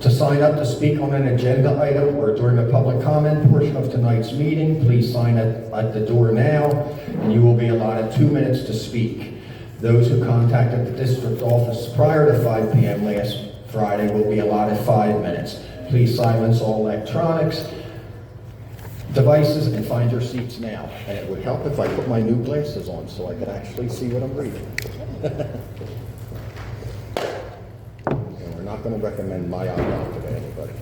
To sign up to speak on an agenda item or during the public comment portion of tonight's meeting, please sign at the door now, and you will be allotted 2 minutes to speak. Those who contacted the district office prior to 5 p.m. last Friday will be allotted 5 minutes. Please silence all electronics devices and find your seats now. And it would help if I put my new glasses on so I could actually see what I'm reading. And we're not going to recommend my iPod to anybody.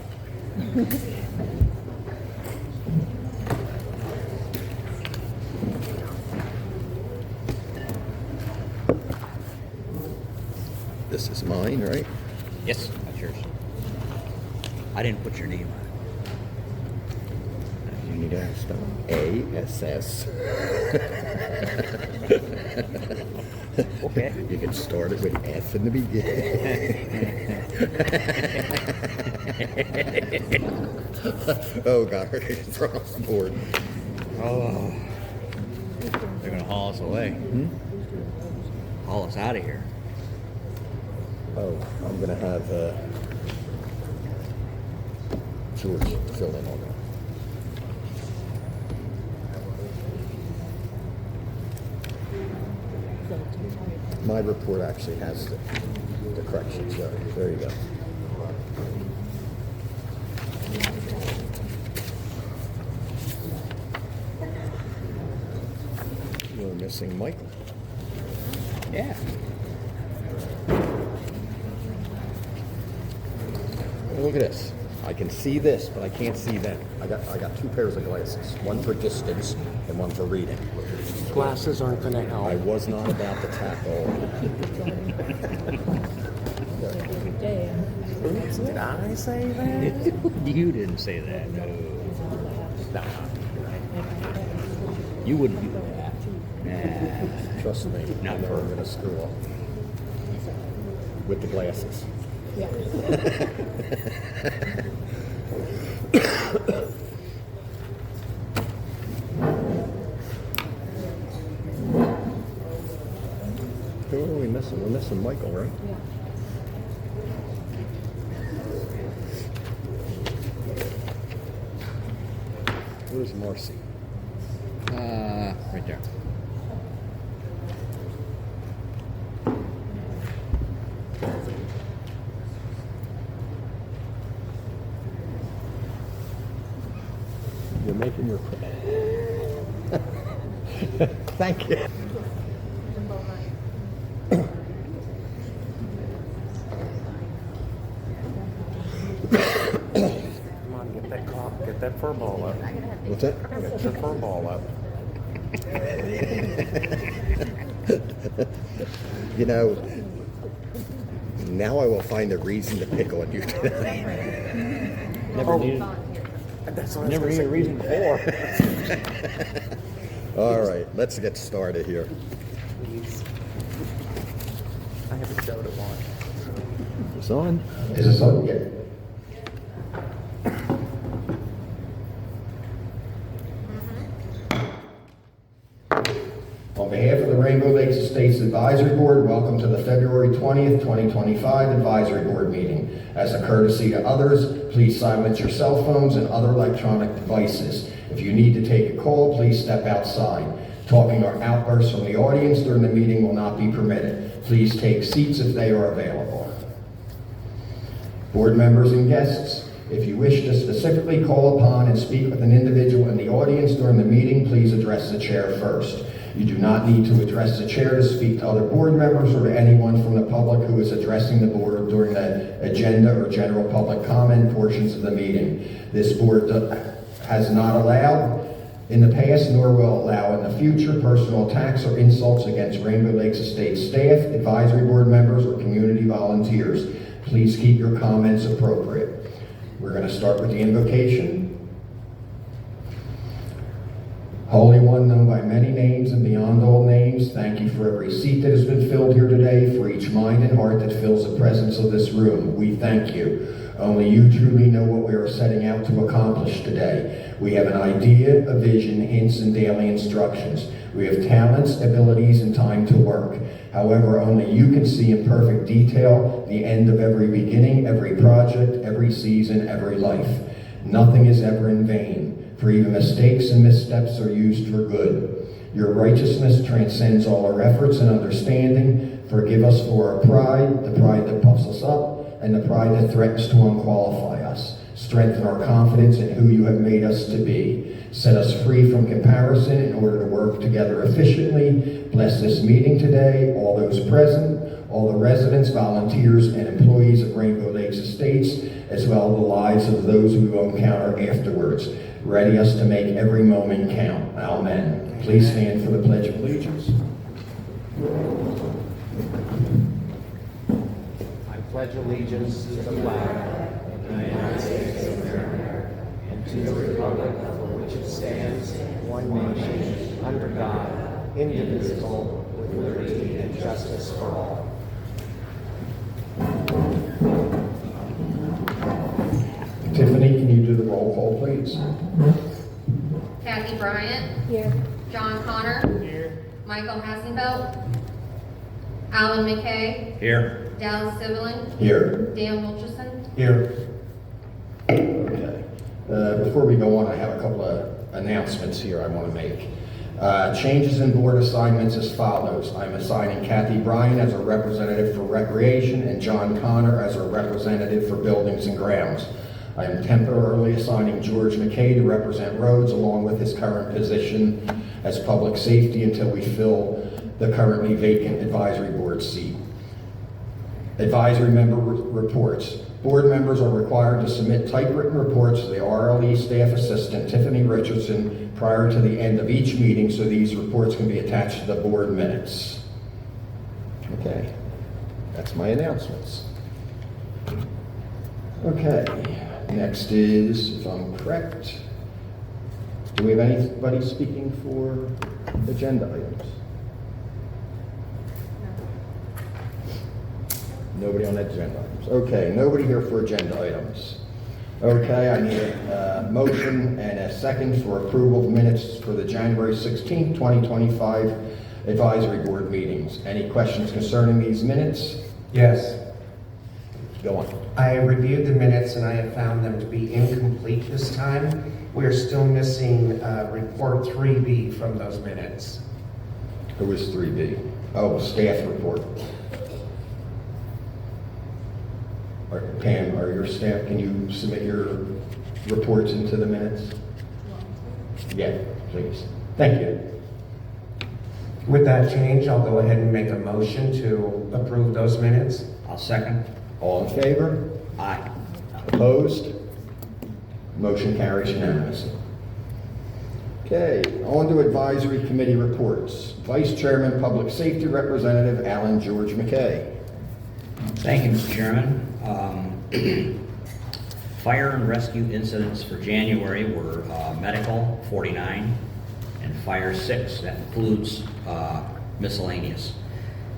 This is mine, right? Yes, that's yours. I didn't put your name on You need to spell ASS. it. Okay. You can start it with F in the beginning. Oh God, we're getting thrown off the board. Oh. They're going to haul us away. Haul us out of here. Oh, I'm gonna have George fill in on that. My report actually has the corrections there. There you go. We're missing Michael. Yeah. Look at this. I can see this, but I can't see that. I got 2 pairs of glasses. One for distance and one for reading. Glasses aren't going to help. I was not about to tackle. Did I say that? You didn't say that. No. Nah. You wouldn't do that. Nah. Trust me, Not I know for- I'm going to screw up. With the glasses. Yeah. Who are we missing? We're missing Michael, right? Yeah. Where's Marcy? Right there. You're making your... Thank you. Come on, get that fur ball up. What's that? Get your fur ball up. You know, now I will find a reason to pick on you today. Never needed, That's what I was never gonna needed say. a reason before. All right, let's get started here. Please. I have a show to watch. It's on? Is this on? Yeah. On behalf of the Rainbow Lakes Estates Advisory Board, welcome to the February 20th, 2025 Advisory Board meeting. As a courtesy to others, please silence your cell phones and other electronic devices. If you need to take a call, please step outside. Talking or outbursts from the audience during the meeting will not be permitted. Please take seats if they are available. Board members and guests, if you wish to specifically call upon and speak with an individual in the audience during the meeting, please address the chair first. You do not need to address the chair to speak to other board members or to anyone from the public who is addressing the board during the agenda or general public comment portions of the meeting. This board has not allowed in the past, nor will allow in the future, personal attacks or insults against Rainbow Lakes Estates staff, advisory board members, or community volunteers. Please keep your comments appropriate. We're going to start with the invocation. Holy One, known by many names and beyond all names, thank you for every seat that has been filled here today, for each mind and heart that fills the presence of this room. We thank you. Only you truly know what we are setting out to accomplish today. We have an idea, a vision, hints, and daily instructions. We have talents, abilities, and time to work. However, only you can see in perfect detail the end of every beginning, every project, every season, every life. Nothing is ever in vain, for even mistakes and missteps are used for good. Your righteousness transcends all our efforts and understanding. Forgive us for our pride, the pride that puffs us up, and the pride that threatens to unqualify us. Strengthen our confidence in who you have made us to be. Set us free from comparison in order to work together efficiently. Bless this meeting today, all those present, all the residents, volunteers, and employees of Rainbow Lakes Estates, as well as the lives of those we will encounter afterwards. Ready us to make every moment count. Amen. Please stand for the Pledge of Allegiance. I pledge allegiance to the flag of the United States of America and to the republic for which it stands, one nation, under God, indivisible, with liberty and justice for all. Tiffany, can you do the roll call, please? Kathy Bryant. Here. John Connor. Here. Michael Hassenfeld. Alan McKay. Here. Dallas Siblin. Here. Dan Wilcherson. Here. Okay. Before we go on, I have a couple of announcements here I want to make. Changes in board assignments as follows. I'm assigning Kathy Bryan as a representative for Recreation and John Connor as a representative for Buildings and Grounds. I am temporarily assigning George McKay to represent Roads along with his current position as Public Safety until we fill the currently vacant advisory board seat. Advisory member reports. Board members are required to submit typewritten reports to the RLE staff assistant, Tiffany Richardson, prior to the end of each meeting, so these reports can be attached to the board minutes. Okay, that's my announcements. Okay, next is, if I'm correct, do we have anybody speaking for agenda items? Nobody on agenda items. Okay, nobody here for agenda items. Okay, I need a motion and a second for approval of minutes for the January 16th, 2025 advisory board meetings. Any questions concerning these minutes? Yes. Go on. I reviewed the minutes and I have found them to be incomplete this time. We are still missing report 3B from those minutes. Who was 3B? Oh, staff report. Pam, or your staff, can you submit your reports into the minutes? Yeah, please. Thank you. With that change, I'll go ahead and make a motion to approve those minutes. I'll second. All in favor? Aye. Opposed? Motion carries unanimously. Okay, on to advisory committee reports. Vice Chairman, Public Safety Representative Alan George McKay. Thank you, Mr. Chairman. Fire and rescue incidents for January were medical, 49, and fire, 6. That includes miscellaneous.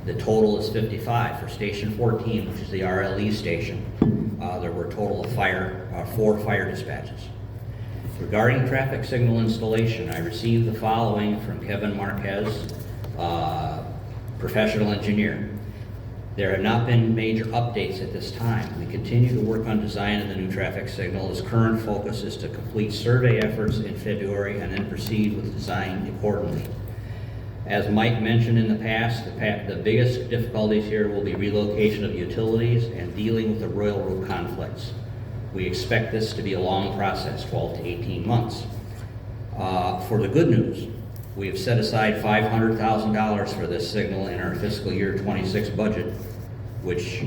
The total is 55 for Station 14, which is the RLE station. There were a total of 4 fire dispatches. Regarding traffic signal installation, I received the following from Kevin Marquez, professional engineer. There have not been major updates at this time. We continue to work on design of the new traffic signal. His current focus is to complete survey efforts in February and then proceed with design accordingly. As Mike mentioned in the past, the biggest difficulties here will be relocation of utilities and dealing with the railroad conflicts. We expect this to be a long process, 12 to 18 months. For the good news, we have set aside $500,000 for this signal in our fiscal year 26 budget, which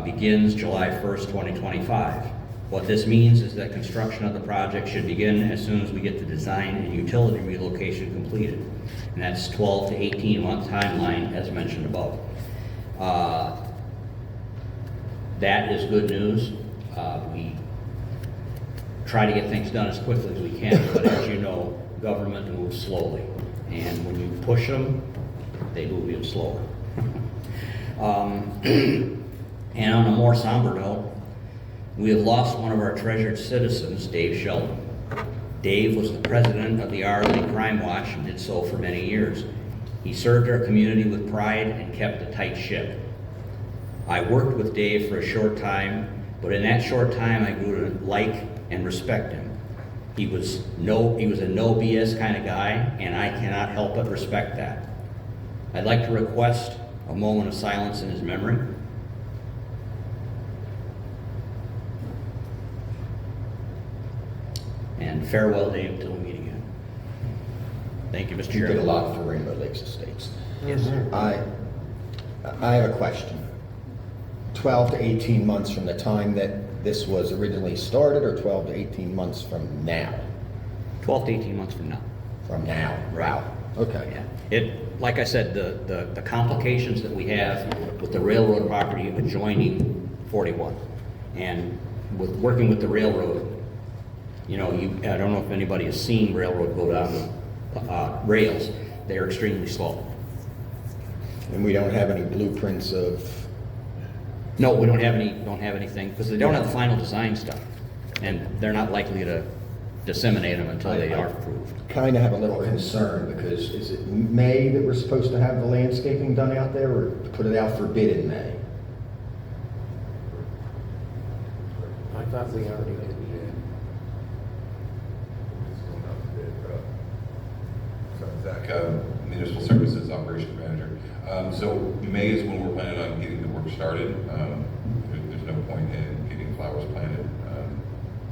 begins July 1st, 2025. What this means is that construction of the project should begin as soon as we get the design and utility relocation completed. And that's 12 to 18 month timeline as mentioned above. That is good news. We try to get things done as quickly as we can, but as you know, government moves slowly. And when you push them, they move even slower. And on a more somber note, we have lost one of our treasured citizens, Dave Sheldon. Dave was the president of the RLE Crime Watch and did so for many years. He served our community with pride and kept a tight ship. I worked with Dave for a short time, but in that short time I grew to like and respect him. He was a no BS kind of guy, and I cannot help but respect that. I'd like to request a moment of silence in his memory. And farewell, Dave, till we meet again. Thank you, Mr. You did a Chairman. lot for Rainbow Lakes Estates. Yes. I have a question. 12 to 18 months from the time that this was originally started, or 12 to 18 months from now? 12 to 18 months from now. From now, wow, okay. Yeah. Like I said, the complications that we have with the railroad property adjoining 41, and with working with the railroad, you know, I don't know if anybody has seen railroad go down rails. They are extremely slow. And we don't have any blueprints of, No, we don't have anything, because they don't have the final design stuff, and they're not likely to disseminate them until they are approved. kind of have a little concern, because is it May that we're supposed to have the landscaping done out there, or put it out for bid in May? I thought we already did. Zach, Municipal Services Operations Manager. So May is when we're planning on getting the work started. There's no point in getting flowers planted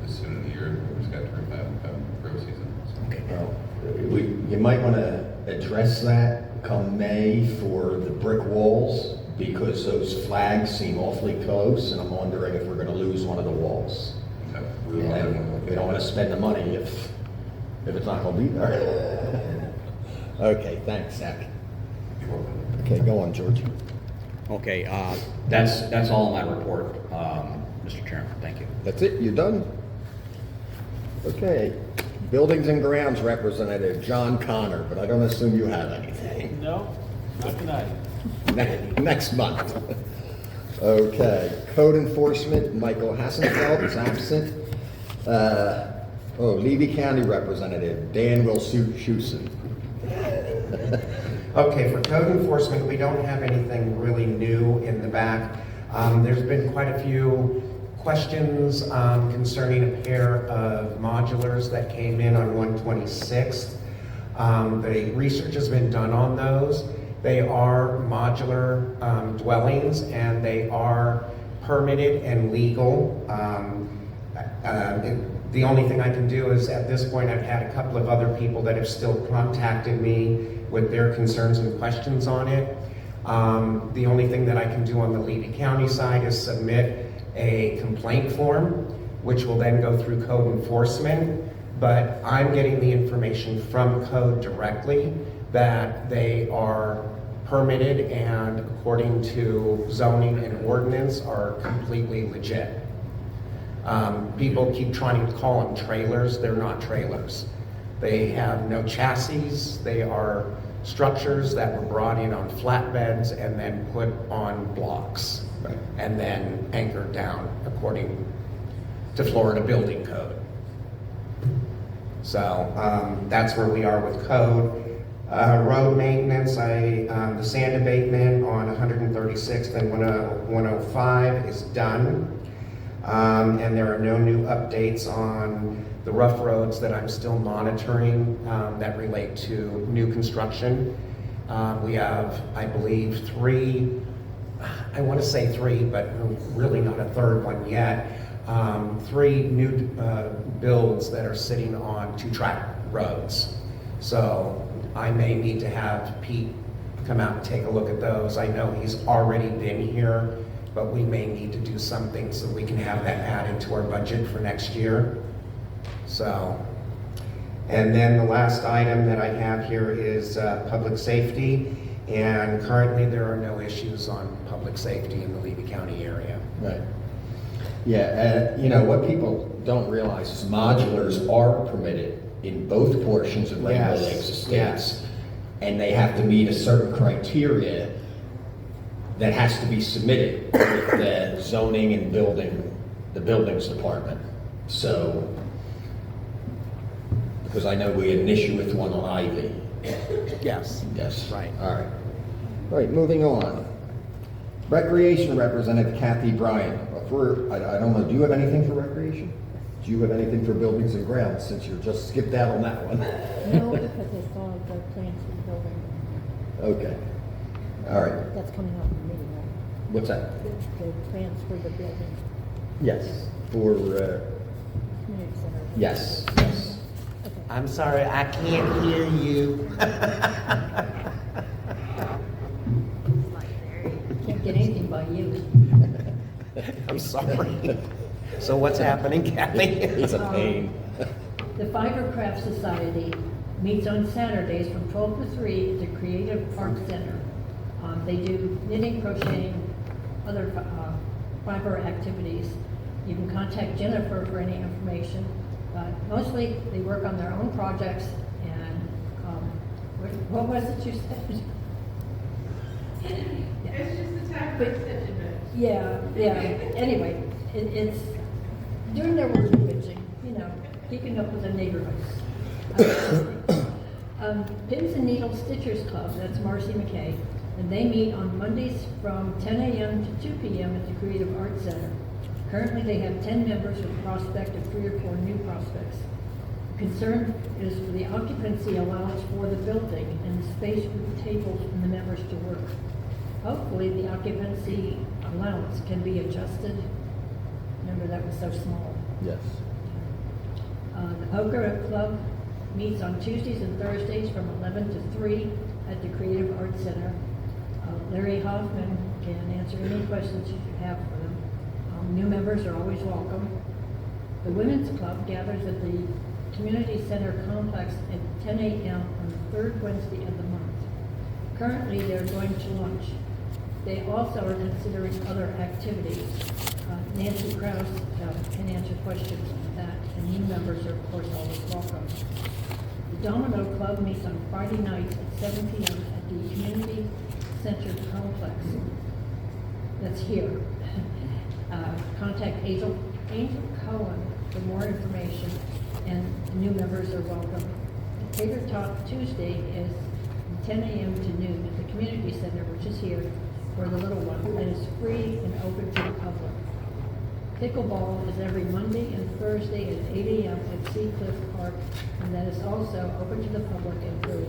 this soon in the year. We've just got to replant grow season. So. Okay. Well, you might want to address that come May for the brick walls, because those flags seem awfully close, and I'm wondering if we're going to lose one of the walls. Okay. We will have And we don't want to spend the money if it's not going to be there. Okay, thanks, Zach. You're welcome. Okay, go on, George. Okay, that's all in my report, Mr. Chairman. Thank you. That's it, you're done? Okay, Buildings and Grounds Representative, John Connor, but I don't assume you have anything. No, not tonight. Next month. Okay, Code Enforcement, Michael Hassenfeld is absent. Levy County Representative, Dan Wilshusen. Okay, for code enforcement, we don't have anything really new in the back. There's been quite a few questions concerning a pair of modulars that came in on 126th. The research has been done on those. They are modular dwellings, and they are permitted and legal. The only thing I can do is, at this point, I've had a couple of other people that have still contacted me with their concerns and questions on it. The only thing that I can do on the Levy County side is submit a complaint form, which will then go through code enforcement. But I'm getting the information from code directly that they are permitted and, according to zoning and ordinance, are completely legit. People keep trying to call them trailers. They're not trailers. They have no chassis. They are structures that were brought in on flatbeds and then put on blocks, Right. and then anchored down according to Florida building code. So that's where we are with code. Road maintenance, the sand abatement on 136th and 105 is done. And there are no new updates on the rough roads that I'm still monitoring that relate to new construction. We have, I believe, three, I want to say three, but really not a third one yet. Three new builds that are sitting on two-track roads. So I may need to have Pete come out and take a look at those. I know he's already been here, but we may need to do something so we can have that added to our budget for next year. So, and then the last item that I have here is public safety, and currently there are no issues on public safety in the Levy County area. Right. Yeah, what people don't realize is modulars are permitted in both portions of Rainbow Yes, Lakes Estates. yes. And they have to meet a certain criteria that has to be submitted with the zoning and the buildings department. So, because I know we had an issue with one on Ivy, Yes. Yes. Right. All right. All right, moving on. Recreation Representative Kathy Bryant. I don't know, do you have anything for recreation? Do you have anything for buildings and grounds, since you just skipped out on that one? No, because I saw the plans for the building. Okay. All right. That's coming up in the meeting, right? What's that? The plans for the building, Yes. For, community center. yes, yes. Okay. I'm sorry, I can't hear you. Can't get anything by you. I'm sorry. So what's happening, Kathy? It's a pain. The Fibercraft Society meets on Saturdays from 12 to 3 at the Creative Arts Center. They do knitting, crocheting, other fiber activities. You can contact Jennifer for any information, but mostly they work on their own projects. And what was it you said? It's just the time for extension, but. Yeah. Anyway, it's doing their work bitching, keeping up with the neighborhoods. Pins and Needles Stitchers Club, that's Marcy McKay, and they meet on Mondays from 10 a.m. to 2 p.m. at the Creative Arts Center. Currently, they have 10 members with a prospect of 3 or 4 new prospects. Concern is for the occupancy allowance for the building and the space for the tables and the members to work. Hopefully, the occupancy allowance can be adjusted. Remember, that was so small. Yes. The Poker Club meets on Tuesdays and Thursdays from 11 to 3 at the Creative Arts Center. Larry Hoffman can answer any questions you have for them. New members are always welcome. The Women's Club gathers at the Community Center Complex at 10 a.m. on the 3rd Wednesday of the month. Currently, they're going to lunch. They also are considering other activities. Nancy Krause can answer questions on that, and new members are, of course, always welcome. The Domino Club meets on Friday nights at 7 p.m. at the Community Center Complex. That's here. Contact Angel Cohen for more information, and new members are welcome. The Tater Talk Tuesday is from 10 a.m. to noon at the Community Center, which is here, for the little one, and is free and open to the public. Pickleball is every Monday and Thursday at 8 a.m. at Seacliff Park, and that is also open to the public and free.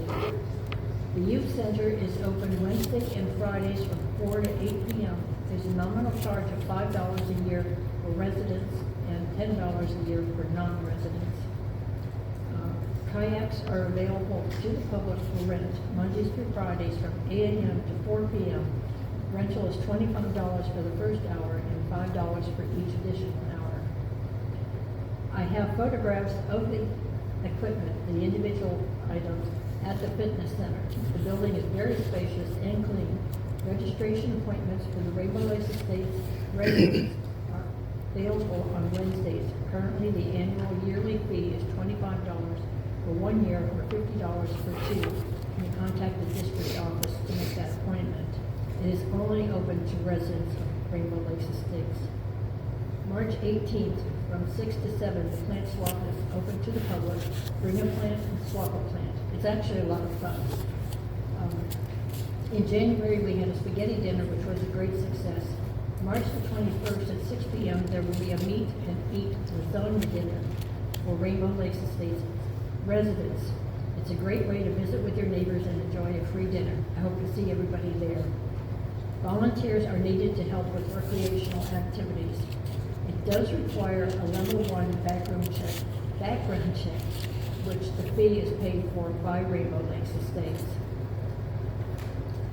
The Youth Center is open Wednesday and Fridays from 4 to 8 p.m. There's a nominal charge of $5 a year for residents and $10 a year for non-residents. Kayaks are available to the public for rent Mondays through Fridays from 8 a.m. to 4 p.m. Rental is $25 for the first hour and $5 for each additional hour. I have photographs of the equipment, the individual items, at the fitness center. The building is very spacious and clean. Registration appointments for the Rainbow Lakes Estates residents are available on Wednesdays. Currently, the annual yearly fee is $25 for 1 year or $50 for 2. You contact the district office to make that appointment. It is only open to residents of Rainbow Lakes Estates. March 18th, from 6 to 7, the plant swap is open to the public. Bring a plant and swap a plant. It's actually a lot of fun. In January, we had a spaghetti dinner, which was a great success. March the 21st at 6 p.m., there will be a meet and eat lasagna dinner for Rainbow Lakes Estates residents. It's a great way to visit with your neighbors and enjoy a free dinner. I hope to see everybody there. Volunteers are needed to help with recreational activities. It does require a level 1 background check, which the fee is paid for by Rainbow Lakes Estates.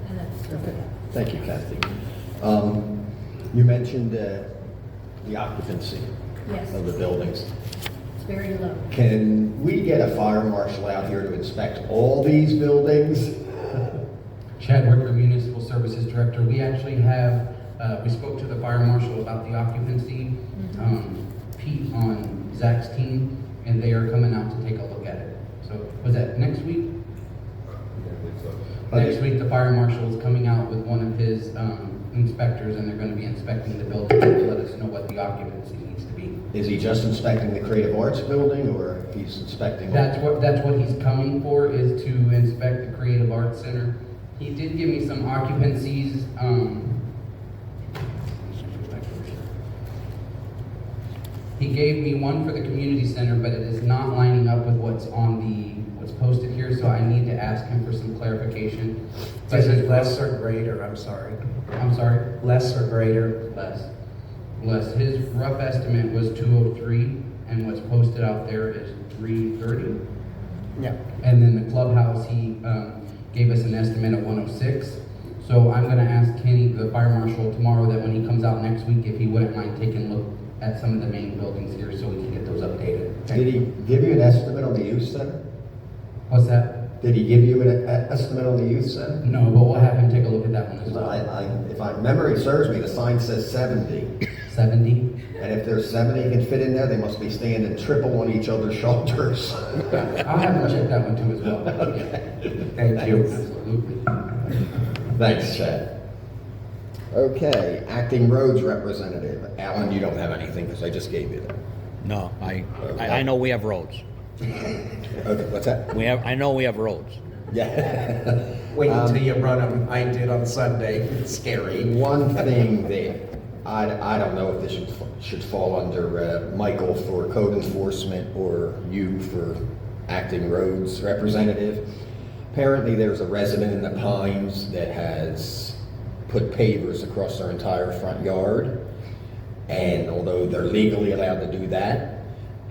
And that's Okay. Thank you, Kathy. You mentioned the occupancy Yes. of the buildings. It's very low. Can we get a fire marshal out here to inspect all these buildings? Chad Ricker, Municipal Services Director. We actually have, we spoke to the fire marshal about the occupancy, Pete on Zach's team, and they are coming out to take a look at it. So was that next week? Next week, the fire marshal is coming out with one of his inspectors, and they're gonna be inspecting the building to let us know what the occupancy needs to be. Is he just inspecting the Creative Arts building, or he's inspecting? That's what he's coming for, is to inspect the Creative Arts Center. He did give me some occupancies, he gave me one for the community center, but it is not lining up with what's posted here, so I need to ask him for some clarification. But Is it his- less or greater? I'm sorry. I'm sorry? Less or greater? Less. His rough estimate was 203, and what's posted out there is 330. Yeah. And then the clubhouse, he gave us an estimate of 106. So I'm gonna ask Kenny, the fire marshal, tomorrow, that when he comes out next week, if he wouldn't mind taking a look at some of the main buildings here so we can get those updated. Did he give you an estimate on the youth center? What's that? Did he give you an estimate on the youth center? No, but we'll have him take a look at that one as Because well. if my memory serves me, the sign says 70. 70? And if there's 70 can fit in there, they must be standing triple on each other's shoulders. I'll have him check that one too as well. Thank you. Absolutely. Thanks, Chad. Okay, acting roads representative. Alan, you don't have anything because I just gave you that. No, I know we have roads. Okay, what's that? I know we have roads. Yeah. Wait until you run them. I did on Sunday. It's scary. One thing that I don't know if this should fall under Michael for code enforcement or you for acting roads representative. Apparently there's a resident in the Pines that has put pavers across their entire front yard. And although they're legally allowed to do that,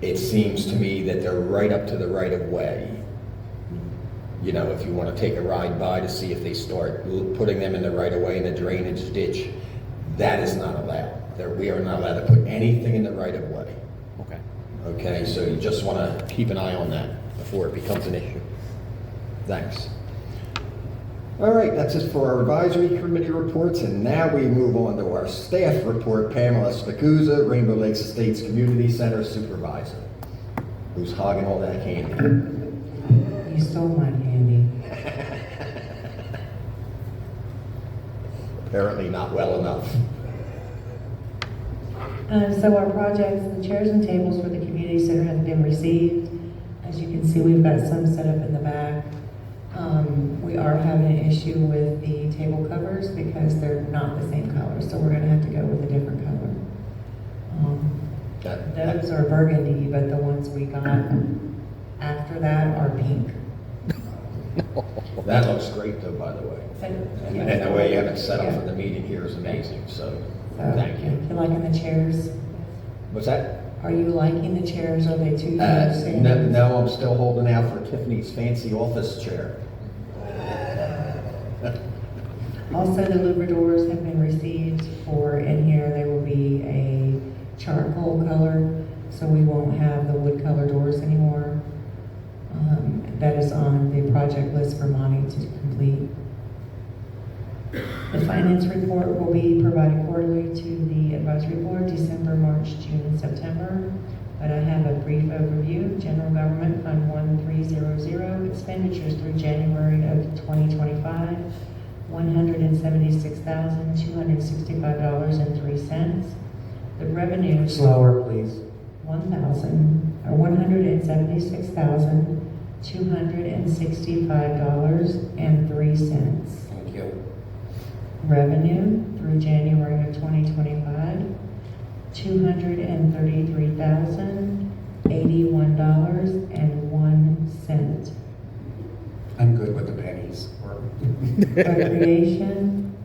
it seems to me that they're right up to the right of way. You know, if you want to take a ride by to see if they start putting them in the right of way in the drainage ditch, that is not allowed. We are not allowed to put anything in the right of way. Okay. Okay, so you just want to keep an eye on that before it becomes an issue. Thanks. All right, that's it for our advisory committee reports, and now we move on to our staff report. Pamela Spacuzza, Rainbow Lakes Estates Community Center Supervisor, who's hogging all that candy. You stole my candy. Apparently not well enough. So our projects, the chairs and tables for the community center have been received. As you can see, we've got some set up in the back. We are having an issue with the table covers because they're not the same color, so we're gonna have to go with a different color. Those are burgundy, but the ones we got after that are pink. That looks great though, by the way. And the way you have it set up for the meeting here is amazing, so thank you. You liking the chairs? What's that? Are you liking the chairs? Are they too No, I'm still holding out for Tiffany's fancy office chair. Also, the louver doors have been received for in here. They will be a charcoal color, so we won't have the wood color doors anymore. That is on the project list for Monty to complete. The finance report will be provided quarterly to the advisory board, December, March, June, and September. But I have a brief overview. General Government Fund 1300, expenditures through January of 2025, $176,265.03. The revenue, Slower, please. $176,265.03. Thank you. Revenue through January of 2025, $233,081.01. I'm good with the pennies. Recreation,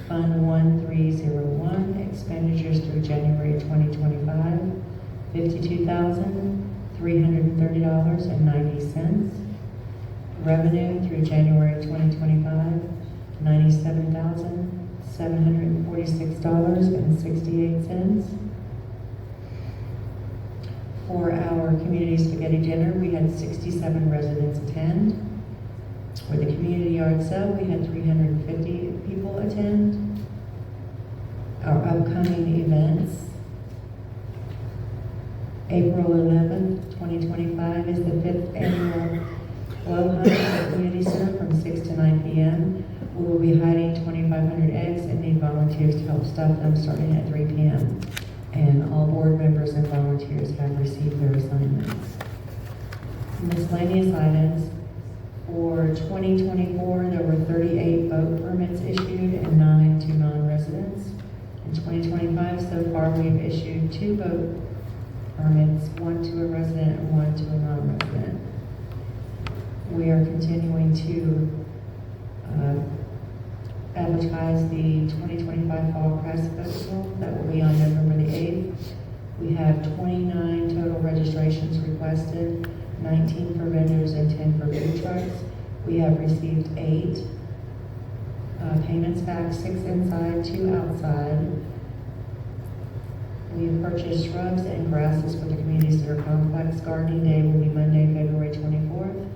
Fund 1301, expenditures through January 2025, $52,330.90. Revenue through January 2025, $97,746.68. For our community spaghetti dinner, we had 67 residents attend. For the community yard sale, we had 350 people attend. Our upcoming events, April 11th, 2025 is the 5th annual Glow Hunt at the Community Center from 6 to 9 p.m. We will be hiding 2,500 eggs and need volunteers to help stuff them starting at 3 p.m. And all board members and volunteers have received their assignments. Miscellaneous items. For 2024, there were 38 boat permits issued and 9 to non-residents. In 2025, so far, we've issued 2 boat permits, 1 to a resident and 1 to a non-resident. We are continuing to advertise the 2025 Fall Crafts Festival. That will be on November the 8th. We have 29 total registrations requested, 19 for vendors and 10 for food trucks. We have received 8 payments back, 6 inside, 2 outside. We have purchased shrubs and grasses for the community center complex. Gardening day will be Monday, February 24th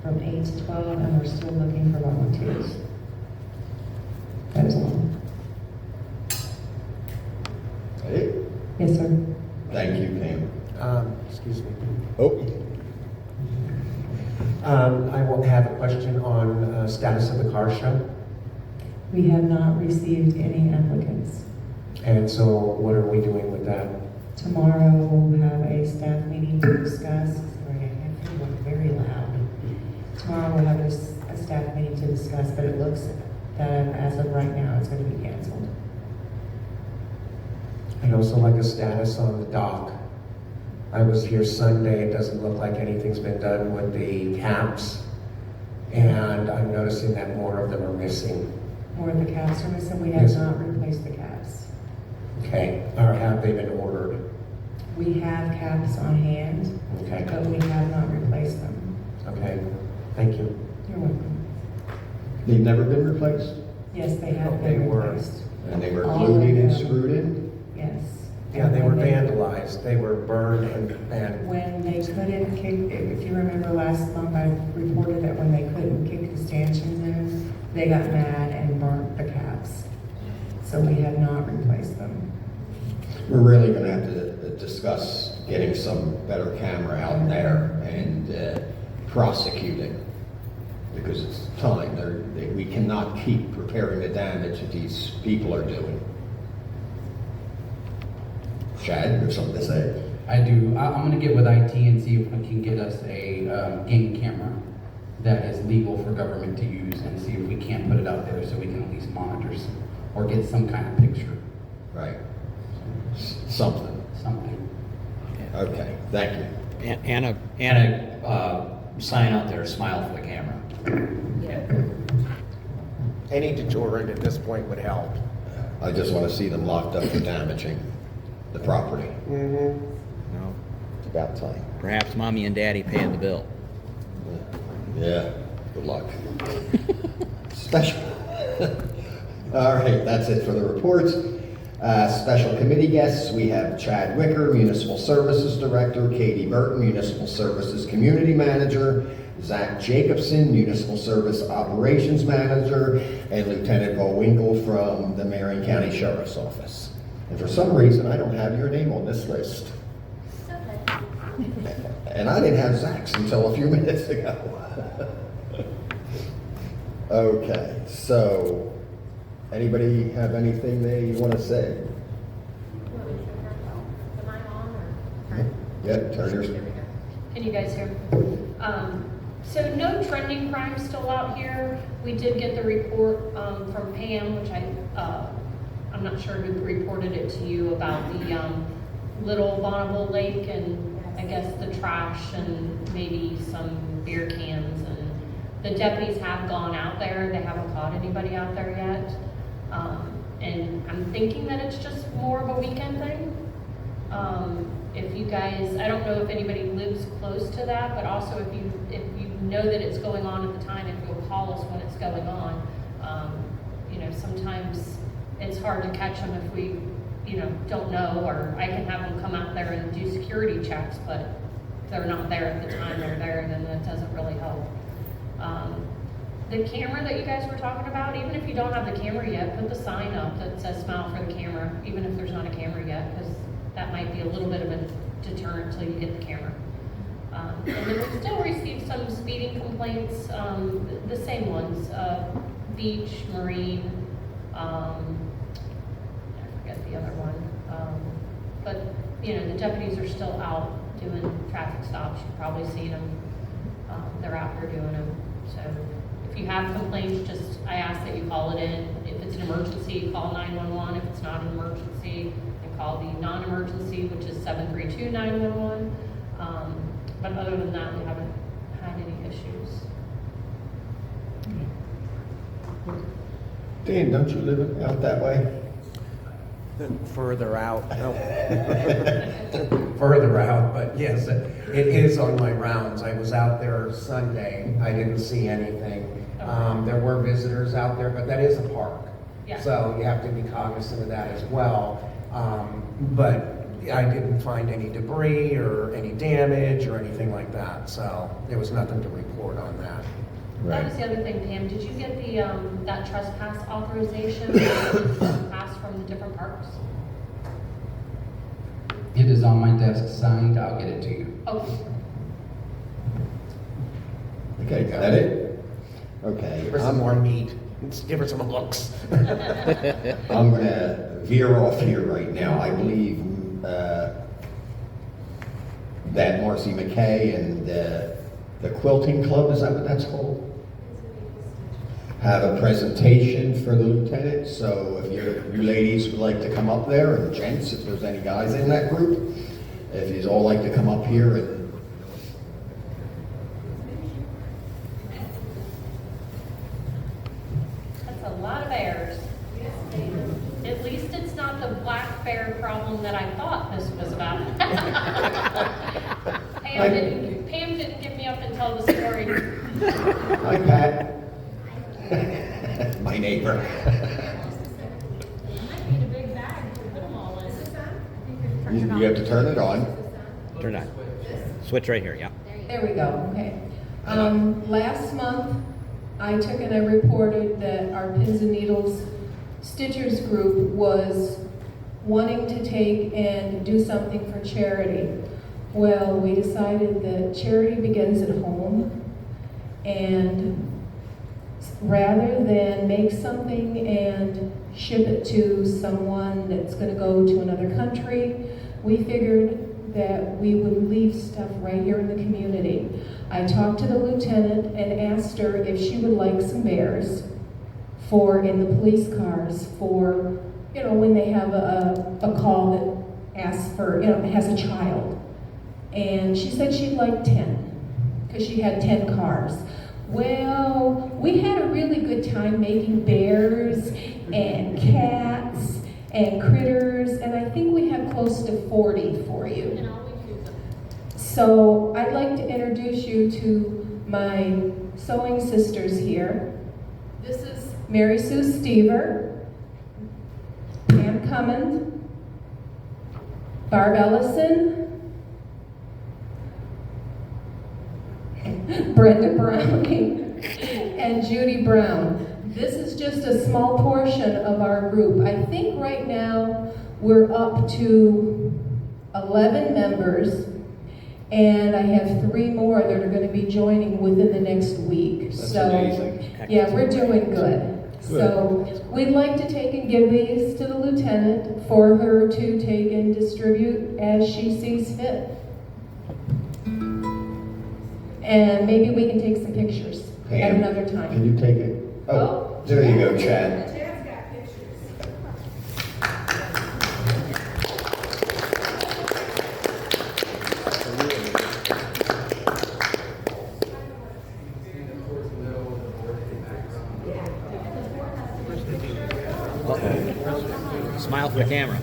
from 8 to 12, and we're still looking for volunteers. That is all. Hey, Yes, sir. thank you, Pam. Excuse me. Oh, I will have a question on status of the car show. We have not received any applicants. And so what are we doing with that? Tomorrow, we'll have a staff meeting to discuss. Sorry, I can't hear you very loud. Tomorrow, we'll have a staff meeting to discuss, but it looks that as of right now, it's going to be canceled. I'd also like a status on the dock. I was here Sunday, it doesn't look like anything's been done with the caps. And I'm noticing that more of them are missing. More of the caps are missing. We have Yes. not replaced the caps. Okay, or have they been ordered? We have caps on hand, Okay, but we have not replaced them. okay, thank you. You're welcome. they've never been replaced? Yes, they have They been were. replaced. And they were All glued in and of them. screwed in? Yes. Yeah, they were And vandalized, they were burned and When they couldn't kick, if you remember last month, I reported that when they couldn't kick the stanchions in, they got mad and burnt the caps. So we have not replaced them. We're really gonna have to discuss getting some better camera out there and prosecuting, because it's time. We cannot keep repairing the damage that these people are doing. Chad, you have something to say? I do. I'm gonna get with IT and see if we can get us a game camera that is legal for government to use, and see if we can't put it out there so we can at least monitor or get some kind of picture, Right. Something. something. Okay, thank you. And a sign out there, smile for the camera. any deterrent at this point would help. I just wanna see them locked up for damaging the property. Mm-hmm. No. It's about time. Perhaps mommy and daddy paying the bill. Yeah, good luck. Special. All right, that's it for the reports. Special committee guests, we have Chad Wicker, Municipal Services Director, Katie Burton, Municipal Services Community Manager, Zach Jacobson, Municipal Service Operations Manager, and Lieutenant Bullwinkle from the Marion County Sheriff's Office. And for some reason, I don't have your name on this list. And I didn't have Zach's until a few minutes ago. Okay, so anybody have anything they want to say? Am I on or? Yeah, turn yours. There we go. Can you guys hear? So no trending crime still out here. We did get the report from Pam, which I'm not sure who reported it to you about the Little Bonneville Lake and I guess the trash and maybe some beer cans. And the deputies have gone out there. They haven't caught anybody out there yet. And I'm thinking that it's just more of a weekend thing. If you guys, I don't know if anybody lives close to that, but also if you know that it's going on at the time, if you'll call us when it's going on. Sometimes it's hard to catch them if we, don't know, or I can have them come out there and do security checks, but if they're not there at the time they're there, then that doesn't really help. The camera that you guys were talking about, even if you don't have the camera yet, put the sign up that says smile for the camera, even if there's not a camera yet, because that might be a little bit of a deterrent until you get the camera. And then we still received some speeding complaints, the same ones. beach, marine, I forget the other one. But, you know, the deputies are still out doing traffic stops. You've probably seen them. They're out here doing them. So if you have complaints, I ask that you call it in. If it's an emergency, call 911. If it's not an emergency, then call the non-emergency, which is 732-911. But other than that, we haven't had any issues. Dan, don't you live out that way? Further out, no. Further out, but yes, it is on my rounds. I was out there Sunday, I didn't see anything. There were visitors out there, but that is a park. Yeah. So you have to be cognizant of that as well. But I didn't find any debris or any damage or anything like that, so there was nothing to report on that. That was the other thing, Pam. Did you get the, that trespass authorization passed from the different parks? It is on my desk signed, I'll get it to you. Okay. Okay, got it? Okay. Give her some more meat, give her some looks. I'm gonna veer off here right now. I believe that Marcy McKay and the Quilting Club, is that what that's called? Have a presentation for the lieutenant, so if you ladies would like to come up there, and gents, if there's any guys in that group, if you'd all like to come up here and That's a lot of bears. At least it's not the black bear problem that I thought this was about. Pam didn't get me up and tell the story. hi Pat. My neighbor. I might need a big bag to put them all in. Is this on? You have to turn it on. Turn on. Switch right here, yeah. There we go, okay. Last month, I took and I reported that our Pins and Needles Stitchers group was wanting to take and do something for charity. Well, we decided that charity begins at home, and rather than make something and ship it to someone that's going to go to another country, we figured that we would leave stuff right here in the community. I talked to the lieutenant and asked her if she would like some bears for in the police cars for, you know, when they have a call that asks for, you know, has a child. And she said she'd like 10, because she had 10 cars. Well, we had a really good time making bears and cats and critters, and I think we have close to 40 for you. And I'll use them. So I'd like to introduce you to my sewing sisters here. This is Mary Sue Stever, Pam Cummins, Barb Ellison, Brenda Browning, and Judy Brown. This is just a small portion of our group. I think right now we're up to 11 members, and I have 3 more that are going to be joining within the next week. That's amazing. Yeah, we're doing good. So we'd like to take and give these to the lieutenant for her to take and distribute as she sees fit. And maybe we can take some pictures at Pam, another time. Can you take it? Oh, there you go, Chad. Chad's got pictures. Smile for the camera.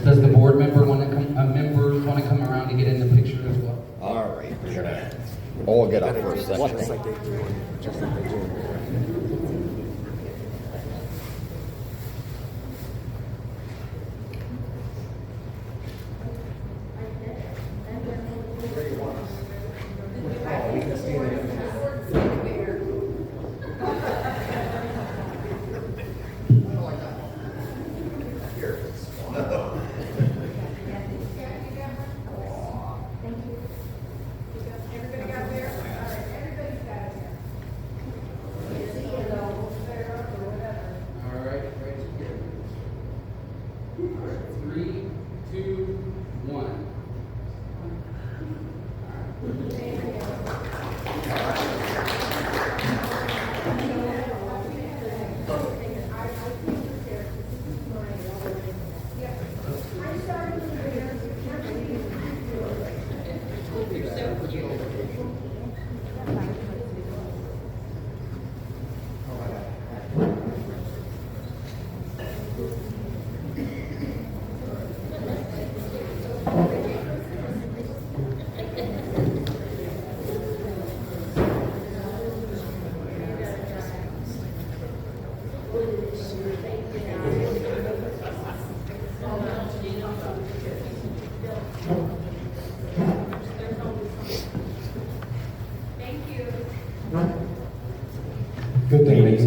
Does the board member want to members want to come around to get in the picture as well? All right, we're gonna all get up for a second. Just like they do. Everybody got there? All right, everybody's got it there.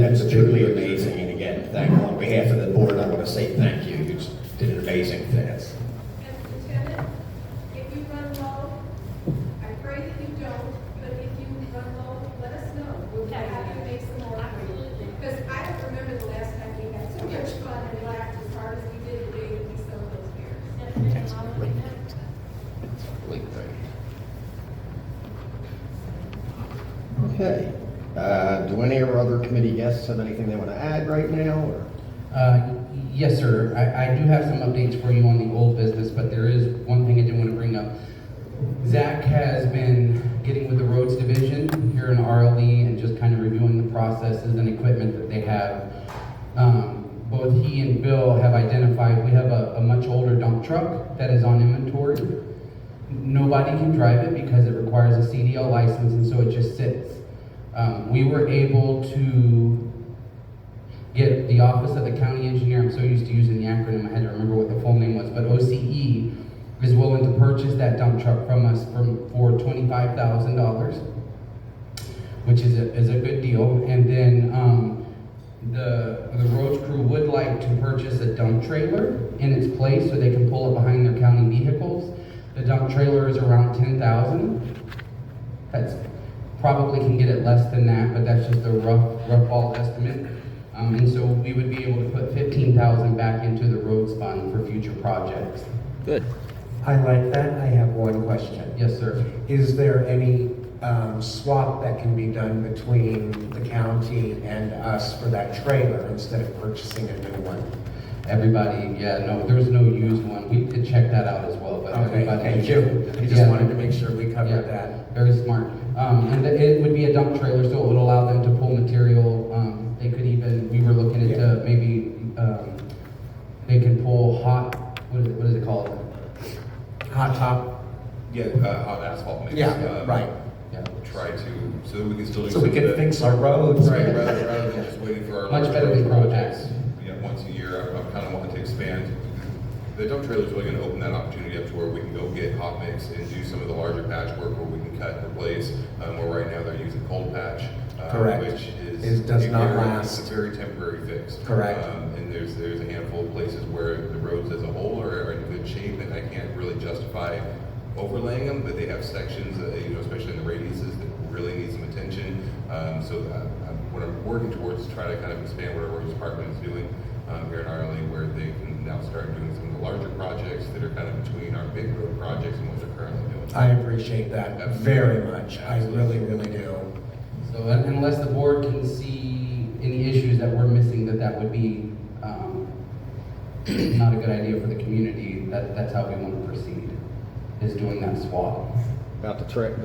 That's truly amazing, and again, on behalf of the board, I want to say thank you. You just did an amazing thing. And Lieutenant, if you run low, I pray that you don't, but if you run low, let us know. We'll have to make some more. Because I don't remember the last time we had so much fun and laughed as hard as we did the day that we sold those beers. Okay. Do any of our other committee guests have anything they want to add right now? Or? Yes, sir. I do have some updates for you on the old business, but there is one thing I do want to bring up. Zach has been getting with the roads division here in RLE and just kind of reviewing the processes and equipment that they have. Both he and Bill have identified, we have a much older dump truck that is on inventory. Nobody can drive it because it requires a CDL license, and so it just sits. We were able to get the Office of the County Engineer, I'm so used to using the acronym, I had to remember what the full name was, but OCE is willing to purchase that dump truck from us for $25,000, which is a good deal. And then the roads crew would like to purchase a dump trailer in its place so they can pull it behind their county vehicles. The dump trailer is around $10,000. That's probably can get it less than that, but that's just a rough ball estimate. And so we would be able to put $15,000 back into the roads fund for future projects. Good. I like that. I have one question. Yes, sir. Is there any swap that can be done between the county and us for that trailer instead of purchasing a new one? Everybody, yeah, no, there's no used one. We could check that out as well, but Okay, everybody. thank you. I just Yeah. wanted to make sure we Yeah, covered that. very smart. And it would be a dump trailer, so it would allow them to pull material. They could even, we were looking into maybe, they can pull what is it called? Hot top? Yeah, hot asphalt mix. Yeah, right. Yeah. Try to, so that we can still do. So we some of can the- fix our roads. Right, rather than just waiting for our. Much large better than road projects. Yeah, once a year, I'm kind of wanting to expand. The dump trailer is really going to open that opportunity up to where we can go get hot mix and do some of the larger patch work where we can cut and replace. Where right now they're using cold patch. Correct. Which Does a not very- last. It's a very temporary fix. Correct. And there's a handful of places where the roads as a whole are in good shape and I can't really justify overlaying them, but they have sections, especially in the radiuses that really need some attention. What I'm working towards is try to kind of expand what our roads department is doing here in RLE, where they can now start doing some of the larger projects that are kind of between our big road projects and what they're currently doing. I appreciate that very much. I really, really do. So unless the board can see any issues that we're missing, that would be not a good idea for the community, that's how we want to proceed, is doing that swap. About the trip,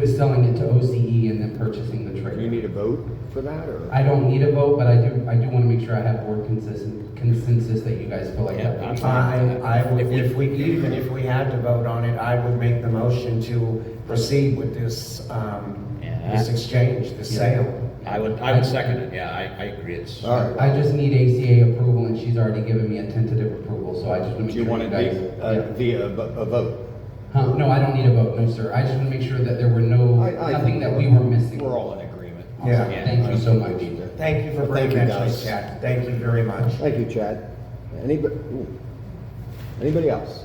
Selling it to OCE and then purchasing the trailer. do you need a vote for that, or? I don't need a vote, but I do want to make sure I have board consensus that you guys feel like Yeah, that. I'm fine. I would, if we had to vote on it, I would make the motion to proceed with this, this exchange, this sale. I would second it, yeah, I agree, it's. All right. I just need ACA approval, and she's already given me a tentative approval, so I just want to make Do you sure want you it guys. via a vote? No, I don't need a vote, no, sir. I just want to make sure that there were nothing that we were missing. We're all in agreement. Yeah. Yeah, thank you so much. Thank you for Thank bringing you, that to guys. us, Chad. Thank you very much. Thank you, Chad. Anybody else?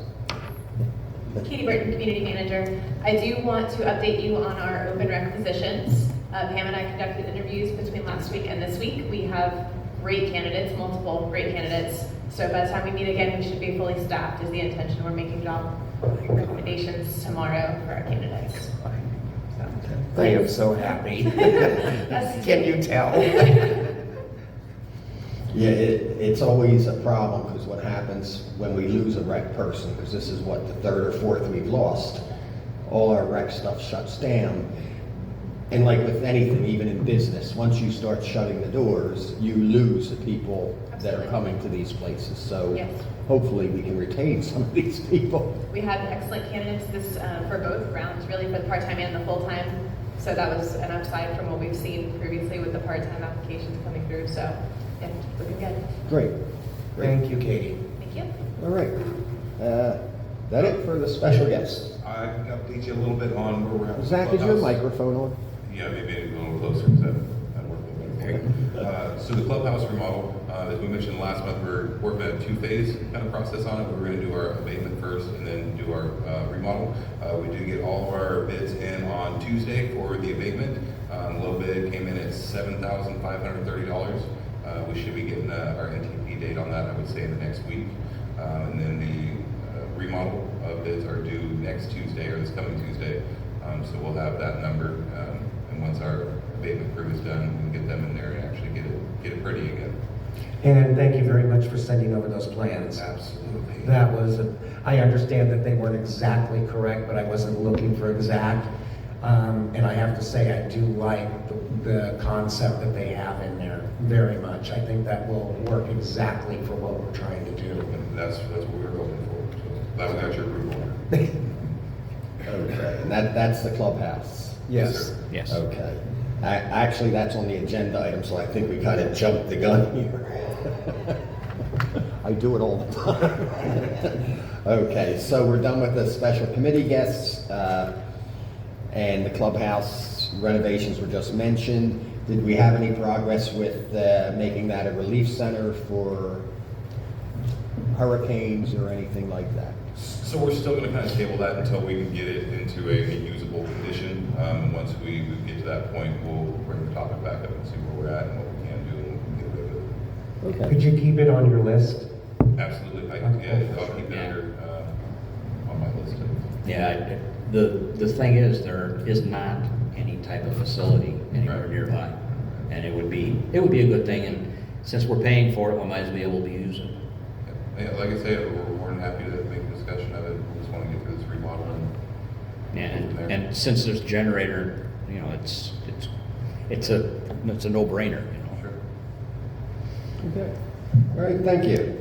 Katie Burton, Community Manager. I do want to update you on our open requisitions. Pam and I conducted interviews between last week and this week. We have great candidates, multiple great candidates. So by the time we meet again, we should be fully staffed is the intention. We're making job recommendations tomorrow for our candidates. So. I am so happy. That's- Can you tell? Yeah, it's always a problem, because what happens when we lose a rec person, because this is what, the third or fourth we've lost, all our rec stuff shuts down. And like with anything, even in business, once you start shutting the doors, you lose the people that are coming to these places. So Yes. hopefully we can retain some of these people. We had excellent candidates for both rounds, really, for the part-time and the full-time. So that was an upside from what we've seen previously with the part-time applications coming through. So, yeah, looking good. Great. Thank you, Katie. Thank you. All right. That it for the special guests? I can update you a little bit on where we're at. with Zach, is your Clubhouse. microphone on? Yeah, maybe a little closer, because that worked a little So the clubhouse remodel, as we mentioned last month, we're working at a two-phase kind of process on it. We're going to do our abatement first and then do our remodel. We did get all of our bids in on Tuesday for the abatement. Low bid came in at $7,530. We should be getting our NTP date on that, I would say, in the next week. And then the remodel bids are due next Tuesday, or this coming Tuesday. So we'll have that number. And once our abatement crew is done, we can get them in there and actually get it pretty again. And thank you very much for sending over those plans. Absolutely. That was, I understand that they weren't exactly correct, but I wasn't looking for exact. And I have to say, I do like the concept that they have in there very much. I think that will work exactly for what we're trying to do. And that's what we were hoping for. So glad we got your approval. Okay, and that's the clubhouse? Yes. sir. Yes. Okay. Actually, that's on the agenda item, so I think we kind of jumped the gun here. I do it all the time. Okay, so we're done with the special committee guests, and the clubhouse renovations were just mentioned. Did we have any progress with making that a relief center for hurricanes or anything like that? So we're still going to kind of table that until we can get it into a usable condition. And once we get to that point, we'll bring the topic back up and see where we're at and what we can do and what we can get away with. Okay. Could you keep it on your list? Absolutely. I'll keep it under on my list. Yeah, the thing is, there is not any type of facility anywhere Right. nearby. And it would be a good thing, and since we're paying for it, we might as well be able to use it. Yeah, like I say, we're more than happy to make a discussion of it. We just want to get through this remodel and And since there's a generator, you know, it's a no-brainer, you know. Sure. Okay. All right, thank you.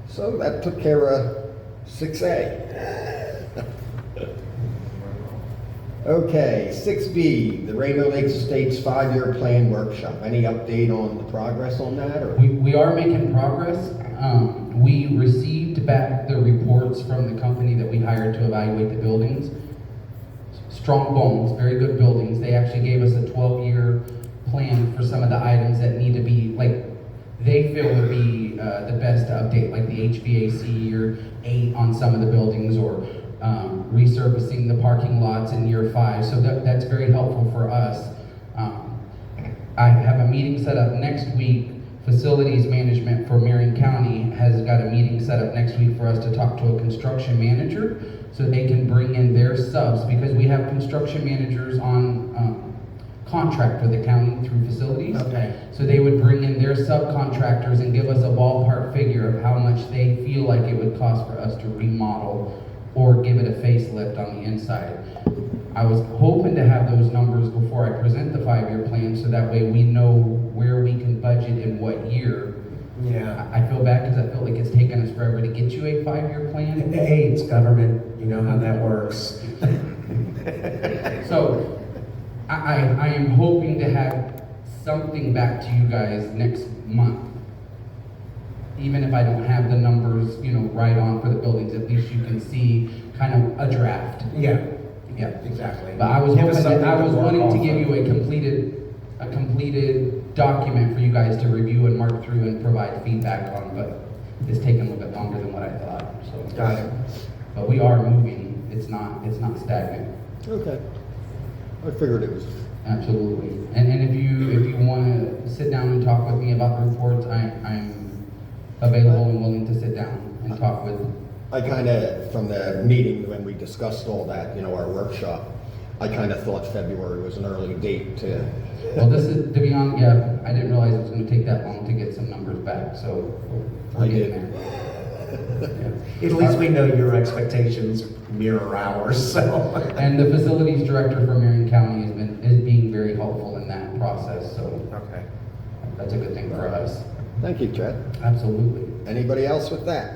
So that took care of 6A. Okay, 6B, the Rainbow Lakes Estates 5-year plan workshop. Any update on the progress on that, or? We are making progress. We received back the reports from the company that we hired to evaluate the buildings. Strong bones, very good buildings. They actually gave us a 12-year plan for some of the items that need to be, like, they feel would be the best to update, like the HVAC year 8 on some of the buildings, or resurfacing the parking lots in year 5. So that's very helpful for us. I have a meeting set up next week. Facilities management for Marion County has got a meeting set up next week for us to talk to a construction manager so they can bring in their subs, because we have construction managers on contract with the county through facilities. Okay. So they would bring in their subcontractors and give us a ballpark figure of how much they feel like it would cost for us to remodel or give it a facelift on the inside. I was hoping to have those numbers before I present the 5-year plan, so that way we know where we can budget in what year. Yeah. I feel bad because I feel like it's taken us forever to get you a 5-year plan. Hey, it's government, you know how that works. So I am hoping to have something back to you guys next month. Even if I don't have the numbers, you know, right on for the buildings, at least you can see kind of a draft. Yeah, Yeah. exactly. But I was Give us hoping that, I something was to work wanting to off give of. you a completed document for you guys to review and mark through and provide feedback on, but it's taken a little bit longer than what I thought, so. Got it. But we are moving, it's not stagnant, Okay. I figured it was. absolutely. And if you wanna sit down and talk with me about the reports, I'm available and willing to sit down and talk with. I kind of, from the meeting when we discussed all that, you know, our workshop, I kind of thought February was an early date to. Well, this is, to be honest, yeah, I didn't realize it was gonna take that long to get some numbers back, so we're I getting did. there. At least we know your expectations mirror ours, so. And the facilities director for Marion County is being very helpful in that process, so Okay. that's a good thing for us. Thank you, Chad. Absolutely. Anybody else with that?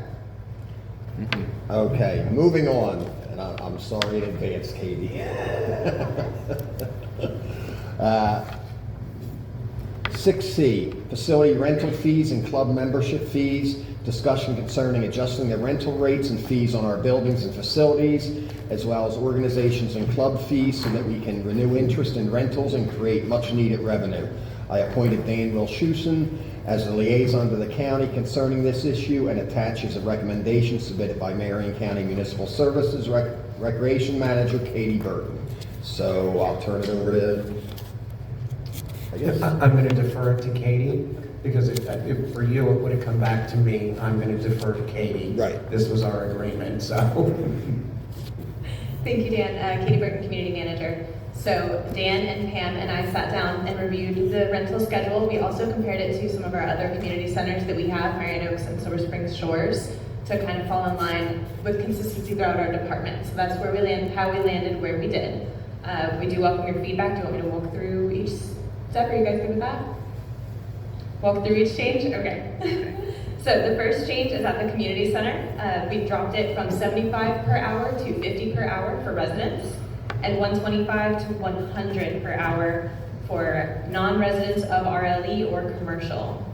Okay, moving on, and I'm sorry in advance, Katie. 6C, facility rental fees and club membership fees. Discussion concerning adjusting the rental rates and fees on our buildings and facilities, as well as organizations and club fees, so that we can renew interest in rentals and create much needed revenue. I appointed Dan Wilshusen as the liaison to the county concerning this issue and attaches a recommendation submitted by Marion County Municipal Services Recreation Manager Katie Burton. So I'll turn it over to, I guess. I'm going to defer it to Katie, because if for you, it would have come back to me. I'm going to defer to Katie. Right. This was our agreement, so. Thank you, Dan. Katie Burton, Community Manager. So Dan and Pam and I sat down and reviewed the rental schedule. We also compared it to some of our other community centers that we have, Marion Oaks and Silver Springs Shores, to kind of fall in line with consistency throughout our department. So that's where we land, how we landed where we did. We do welcome your feedback. Do you want me to walk through each step? Are you guys good with that? Walk through each change? Okay. So the first change is at the community center. We dropped it from 75 per hour to 50 per hour for residents, and 125 to 100 per hour for non-residents of RLE or commercial.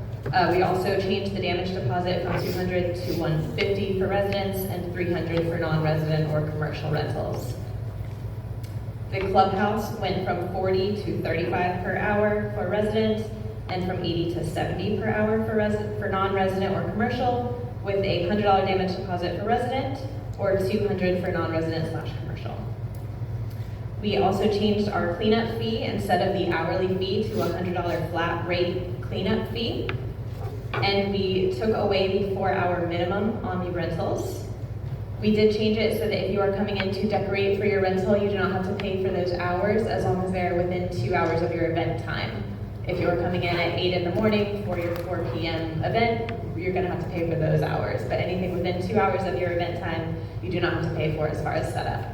We also changed the damage deposit from 200 to 150 for residents and 300 for non-resident or commercial rentals. The clubhouse went from 40 to 35 per hour for residents and from 80 to 70 per hour for non-resident or commercial, with a $100 damage deposit for resident or $200 for non-resident/commercial. We also changed our cleanup fee. Instead of the hourly fee to a $100 flat rate cleanup fee. And we took away the 4-hour minimum on the rentals. We did change it so that if you are coming in to decorate for your rental, you do not have to pay for those hours as long as they're within 2 hours of your event time. If you are coming in at 8 in the morning for your 4 p.m. event, you're gonna have to pay for those hours. But anything within 2 hours of your event time, you do not have to pay for as far as setup.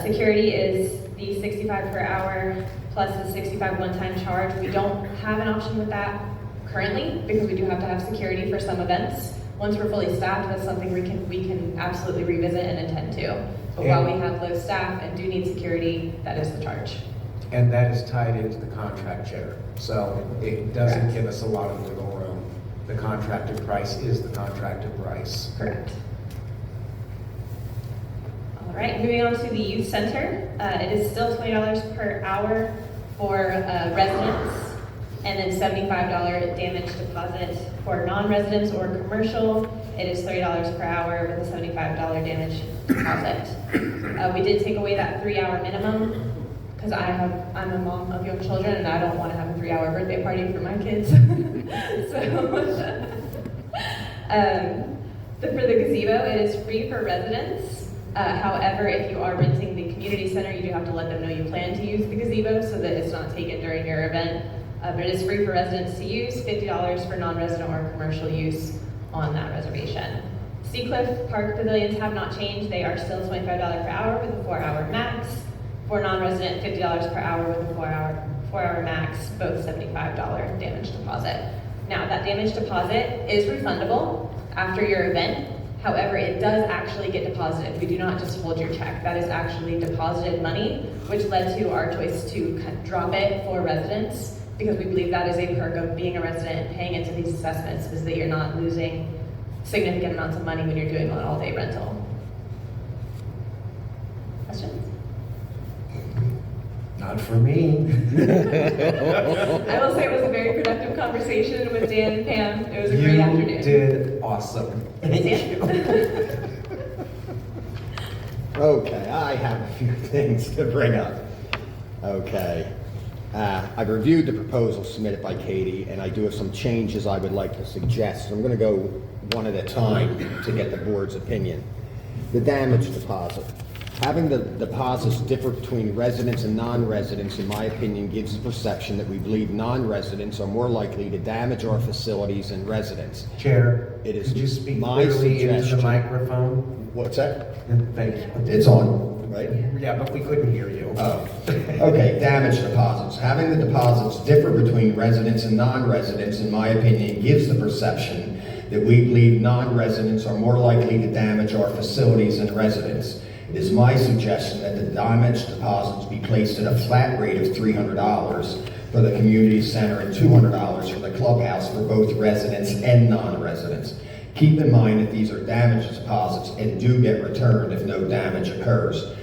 Security is the 65 per hour plus the 65 one-time charge. We don't have an option with that currently because we do have to have security for some events. Once we're fully staffed, that's something we can absolutely revisit and intend to. But while we have low staff and do need security, that is the charge. And that is tied into the contract chair. So it doesn't Correct. give us a lot of wiggle room. The contracted price is the contracted price. Correct. All right, moving on to the youth center. It is still $20 per hour for residents, and then $75 damage deposit for non-residents or commercial. It is $30 per hour with a $75 damage deposit. We did take away that 3-hour minimum because I'm a mom of young children and I don't want to have a 3-hour birthday party for my kids. For the gazebo, it is free for residents. However, if you are renting the community center, you do have to let them know you plan to use the gazebo so that it's not taken during your event. But it is free for residents to use, $50 for non-resident or commercial use on that reservation. Seacliff Park pavilions have not changed. They are still $25 per hour with a 4-hour max. For non-resident, $50 per hour with a 4-hour max, both $75 damage deposit. Now, that damage deposit is refundable after your event. However, it does actually get deposited. We do not just hold your check. That is actually deposited money, which led to our choice to drop it for residents, because we believe that is a perk of being a resident and paying into these assessments, is that you're not losing significant amounts of money when you're doing an all-day rental. Questions? Not for me. I will say it was a very productive conversation with Dan and Pam. It was a great afternoon. You did awesome. Thank you. Okay, I have a few things to bring up. Okay. I've reviewed the proposal submitted by Katie, and I do have some changes I would like to suggest. I'm going to go one at a time to get the board's opinion. The damage deposit. Having the deposits differ between residents and non-residents, in my opinion, gives the perception that we believe non-residents are more likely to damage our facilities than residents. Chair, It is could you speak my clearly into the suggestion. microphone? What's that? Thank you. It's on, right? Yeah, but we couldn't hear you. Oh, okay, damage deposits. Having the deposits differ between residents and non-residents, in my opinion, gives the perception that we believe non-residents are more likely to damage our facilities than residents. It is my suggestion that the damage deposits be placed at a flat rate of $300 for the community center and $200 for the clubhouse for both residents and non-residents. Keep in mind that these are damage deposits and do get returned if no damage occurs.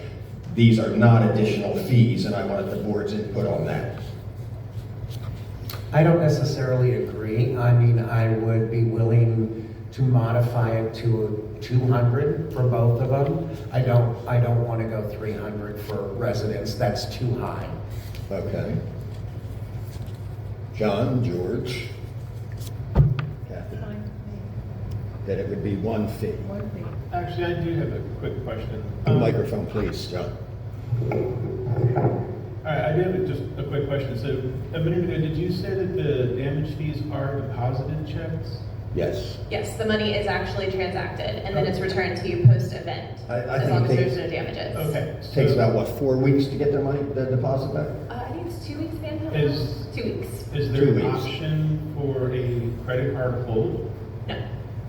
These are not additional fees, and I wanted the board's input on that. I don't necessarily agree. I mean, I would be willing to modify it to 200 for both of them. I don't want to go 300 for residents. That's too high. Okay. John, George? Kathy? Fine. That it would be one fee. One fee. Actually, I do have a quick question. Microphone, please, John. All right, I do have just a quick question. So a minute ago, did you say that the damage fees are deposited checks? Yes. Yes, the money is actually transacted, and then it's returned to you post-event, I as think long it as there's takes- no damages. Okay. It takes about, what, 4 weeks to get their money, the deposit back? I think it's 2 weeks, man. Is- 2 weeks. Is 2 there an weeks. option for a credit card hold? No.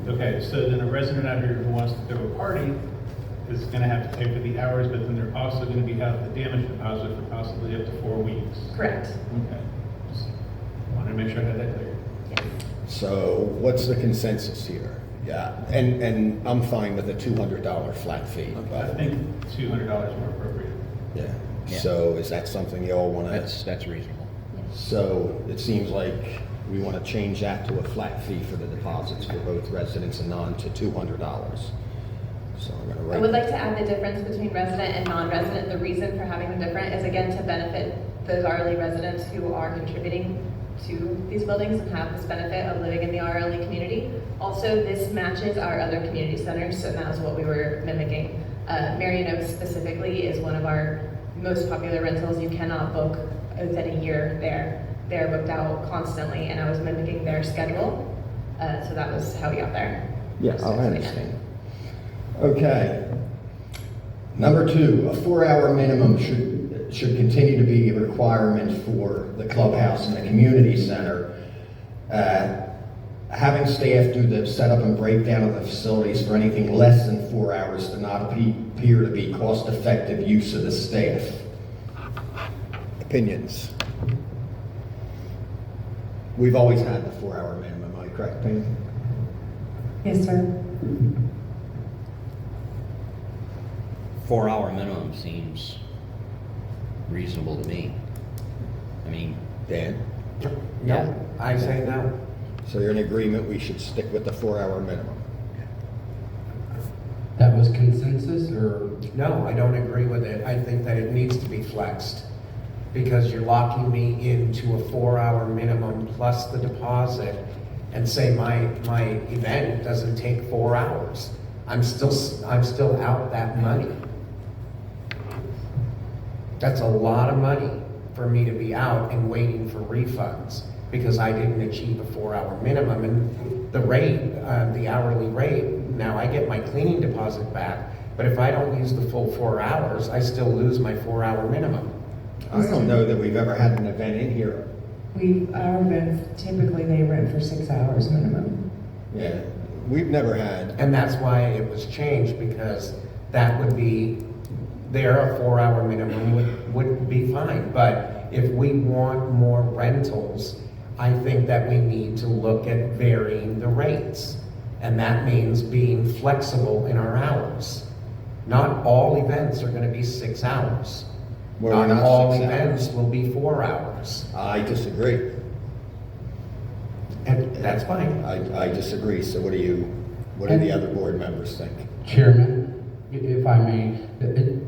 Okay, so then a resident out here who wants to throw a party is gonna have to pay for the hours, but then they're also gonna be out the damage deposit for possibly up to 4 weeks. Correct. Okay. Just wanted to make sure I had that clear. Yes. So what's the consensus here? Yeah, and I'm fine with a $200 flat fee. I think $200 more appropriate. Yeah. Yeah. So is that something you all want to? That's reasonable. So it seems like we want to change that to a flat fee for the deposits for both residents and non to $200. So I'm going to write. I would like to add the difference between resident and non-resident. The reason for having them different is again to benefit those RLE residents who are contributing to these buildings and have this benefit of living in the RLE community. Also, this matches our other community centers, so that was what we were mimicking. Marion Oaks specifically is one of our most popular rentals. You cannot book within a year there. They're booked out constantly, and I was mimicking their schedule. So that was how we got there. Yeah, So, I yeah. understand. Okay. Number 2, a 4-hour minimum should continue to be a requirement for the clubhouse and the community center. Having staff do the setup and breakdown of the facilities for anything less than 4 hours does not appear to be cost-effective use of the staff. Opinions? We've always had the 4-hour minimum, am I correct, Pam? Yes, sir. 4-hour minimum seems reasonable to me. I mean, Dan? No, I say no. So you're in agreement we should stick with the 4-hour minimum? That was consensus, or? No, I don't agree with it. I think that it needs to be flexed because you're locking me into a 4-hour minimum plus the deposit and say my event doesn't take 4 hours. I'm still out that money. That's a lot of money for me to be out and waiting for refunds because I didn't achieve a 4-hour minimum. And the rate, the hourly rate, now I get my cleaning deposit back, but if I don't use the full 4 hours, I still lose my 4-hour minimum. I don't know that we've ever had an event in here. Our events, typically they rent for 6 hours minimum. Yeah, we've never had. And that's why it was changed because that would be, there a 4-hour minimum would be fine. But if we want more rentals, I think that we need to look at varying the rates. And that means being flexible in our hours. Not all events are gonna be 6 hours. Well, we're Not not all 6 events hours. will be 4 hours. I disagree. And that's fine. I disagree. So what do the other board members think? Chairman, if I may,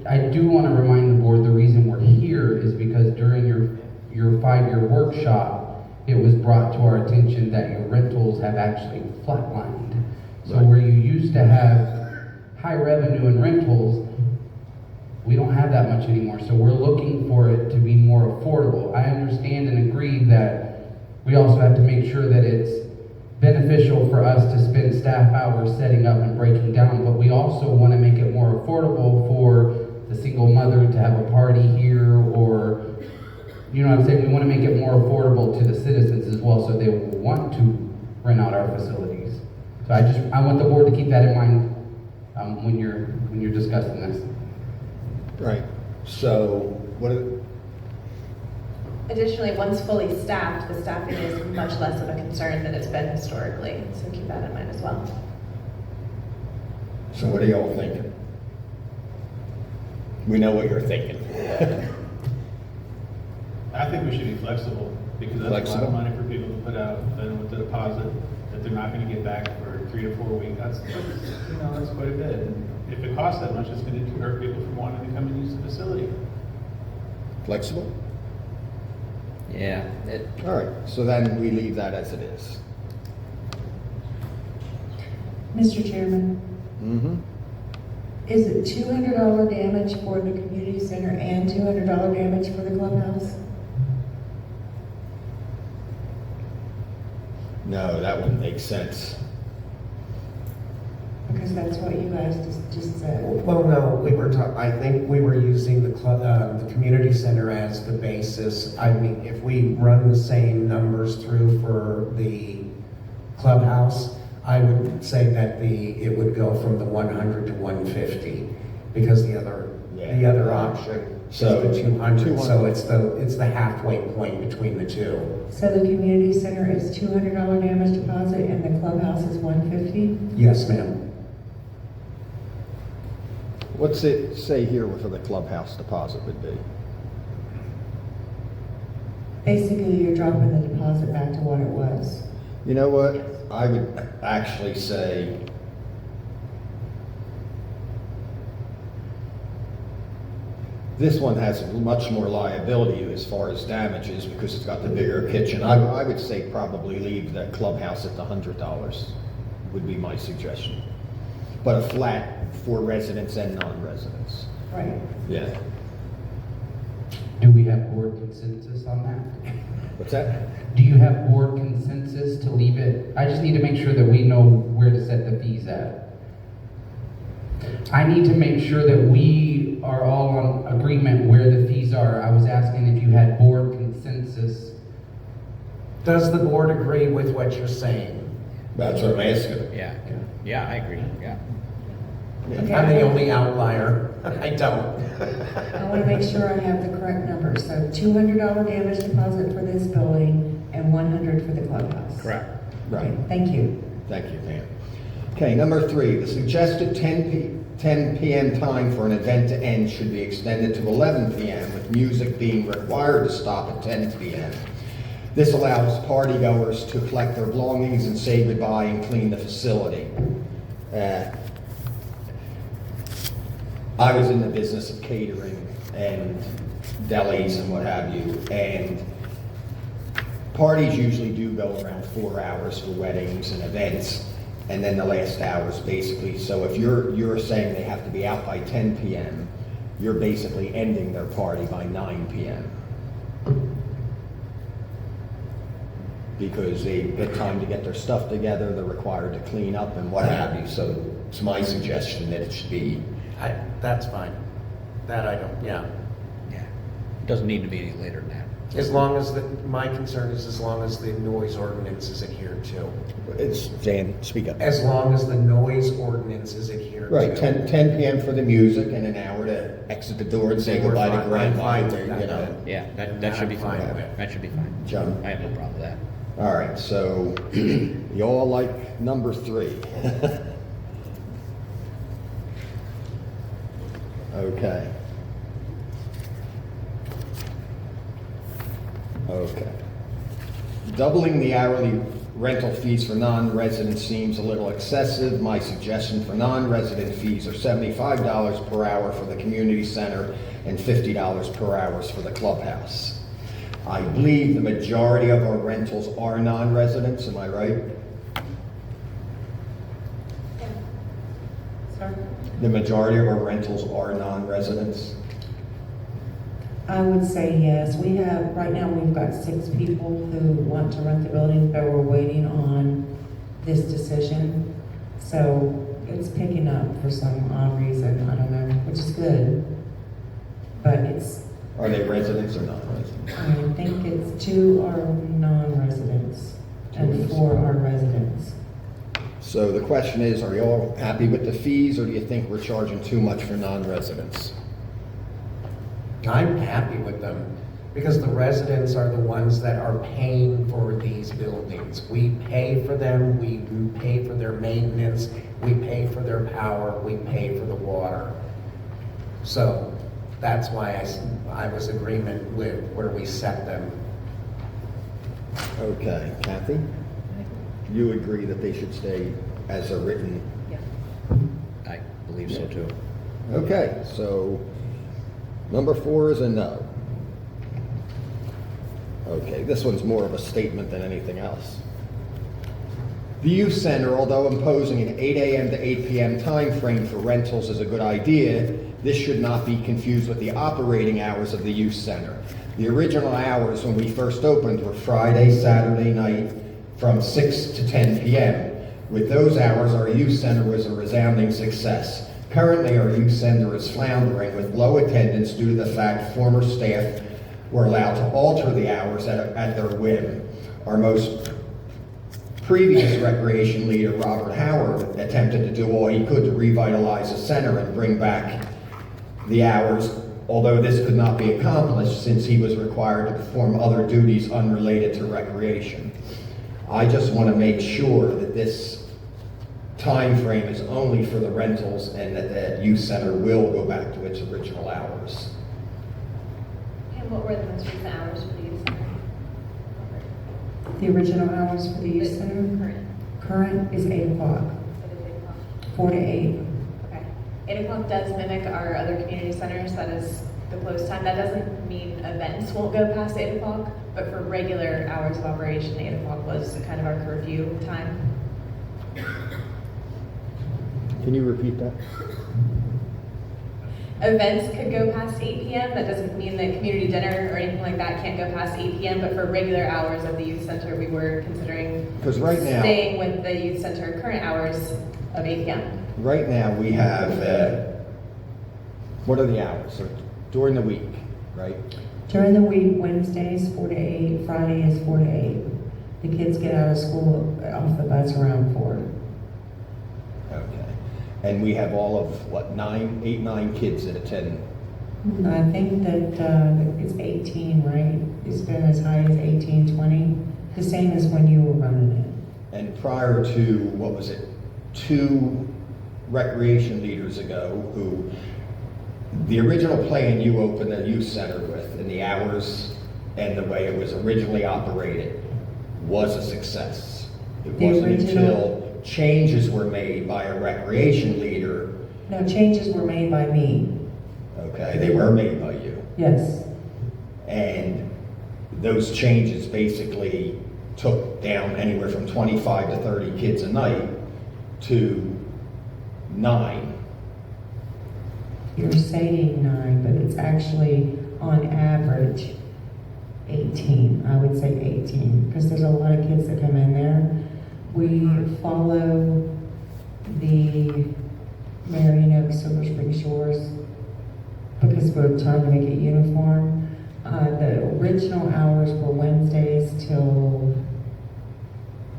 I do want to remind the board the reason we're here is because during your 5-year workshop, it was brought to our attention that your rentals have actually flatlined. So Right. where you used to have high revenue in rentals, we don't have that much anymore. So we're looking for it to be more affordable. I understand and agree that we also have to make sure that it's beneficial for us to spend staff hours setting up and breaking down, but we also want to make it more affordable for the single mother to have a party here, or, you know what I'm saying? We want to make it more affordable to the citizens as well, so they will want to rent out our facilities. So I want the board to keep that in mind when you're discussing this. Right. So what? Additionally, once fully staffed, the staffing is much less of a concern than it's been historically, so keep that in mind as well. So what are y'all thinking? We know what you're thinking. I think we should be flexible. because that's a lot Flexible. of money for people to put out, then with the deposit that they're not gonna get back for 3 to 4 weeks. That's quite a bit. And if it costs that much, it's gonna deter people from wanting to come and use the facility. Flexible? Yeah, All right, so then we leave that as it is. Mr. Chairman, Mm-hmm. is it $200 damage for the community center and $200 damage for the clubhouse? No, that wouldn't make sense. Because that's what you guys just said. Well, no, I think we were using the community center as the basis. I mean, if we run the same numbers through for the clubhouse, I would say that it would go from the 100 to 150, because the other option is So, the 200, so 200. it's the halfway point between the two. So the community center is $200 damage deposit and the clubhouse is $150? Yes, ma'am. What's it say here for the clubhouse deposit would be? Basically, you're dropping the deposit back to what it was. You know what? I would actually say this one has much more liability as far as damages because it's got the bigger kitchen. I would say probably leave the clubhouse at the $100 would be my suggestion. But a flat for residents and non-residents. Right. Yeah. Do we have board consensus on that? What's that? Do you have board consensus to leave it? I just need to make sure that we know where to set the fees at. I need to make sure that we are all on agreement where the fees are. I was asking if you had board consensus. Does the board agree with what you're saying? That's what I'm asking. yeah, I agree, yeah. Okay. I'm the only outlier. I don't. I want to make sure I have the correct numbers. So $200 damage deposit for this building and $100 for the clubhouse. Correct. Right. Okay, thank you. Thank you, Dan. Okay, number 3, the suggested 10 p.m. time for an event to end should be extended to 11 p.m. with music being required to stop at 10 p.m. This allows partygoers to collect their belongings and say goodbye and clean the facility. I was in the business of catering and delis and what have you, and parties usually do go around 4 hours for weddings and events, and then the last hours basically. So if you're saying they have to be out by 10 p.m., you're basically ending their party by 9 p.m. Because they get time to get their stuff together, they're required to clean up and what have you. So it's my suggestion that it should be. That's fine. That I don't, yeah. Yeah. It doesn't need to be any later than that. As long as my concern is as long as the noise ordinance is adhered to. It's, Dan, speak up. As long as the noise ordinance is adhered to. Right, 10 p.m. for the music and an hour to exit the door and say We're goodbye to fine. grandma. I'm fine with You that. know. Yeah, that should be I'm fine fine. with it. That should be fine. John? I have no problem with that. All right, so you all like number 3. Okay. Okay. Doubling the hourly rental fees for non-residents seems a little excessive. My suggestion for non-resident fees are $75 per hour for the community center and $50 per hour for the clubhouse. I believe the majority of our rentals are non-residents, am I right? Sir? The majority of our rentals are non-residents? I would say yes. Right now, we've got 6 people who want to rent the building, but we're waiting on this decision. So it's picking up for some odd reason, I don't know, which is good. But Are they residents or non-residents? I think it's 2 are non-residents and 4 are residents. So the question is, are you all happy with the fees, or do you think we're charging too much for non-residents? I'm happy with them because the residents are the ones that are paying for these buildings. We pay for them, we pay for their maintenance, we pay for their power, we pay for the water. So that's why I was agreement with where we set them. Okay, Kathy? You agree that they should stay as a written? Yeah. I believe so too. Okay, so number 4 is a no. Okay, this one's more of a statement than anything else. The youth center, although imposing an 8 a.m. to 8 p.m. time frame for rentals is a good idea, this should not be confused with the operating hours of the youth center. The original hours when we first opened were Friday, Saturday night from 6 to 10 p.m. With those hours, our youth center was a resounding success. Currently, our youth center is floundering with low attendance due to the fact former staff were allowed to alter the hours at their whim. Our most previous recreation leader, Robert Howard, attempted to do all he could to revitalize the center and bring back the hours, although this could not be accomplished since he was required to perform other duties unrelated to recreation. I just want to make sure that this time frame is only for the rentals and that the youth center will go back to its original hours. And what were the most recent hours for the youth center? The original hours for the youth center, Current. current is 8 o'clock, What is 8 o'clock? 4 to 8. Okay. 8 o'clock does mimic our other community centers. That is the close time. That doesn't mean events won't go past 8 o'clock, but for regular hours of operation, 8 o'clock was kind of our curfew time. Can you repeat that? Events could go past 8 p.m. That doesn't mean that community dinner or anything like that can't go past 8 p.m. But for regular hours of the youth center, we were considering 'Cause right now- staying with the youth center current hours of 8 p.m. Right now, we have, what are the hours? So during the week, right? During the week, Wednesdays 4 to 8, Friday is 4 to 8. The kids get out of school off the bus around 4. Okay. And we have all of, what, 9 kids that attend? I think that it's 18, right? It's been as high as 18, 20, the same as when you were running it. And prior to, what was it, 2 recreation leaders ago, who, the original plan you opened the youth center with, and the hours and the way it was originally operated, was a success. It The wasn't original- until changes were made by a recreation leader, No, changes were made by me, okay, they were made by you. yes. And those changes basically took down anywhere from 25 to 30 kids a night to 9. You're saying 9, but it's actually on average 18. I would say 18, because there's a lot of kids that come in there. We follow the Marion County Silver Spring Shores because we're trying to make it uniform. The original hours were Wednesdays till,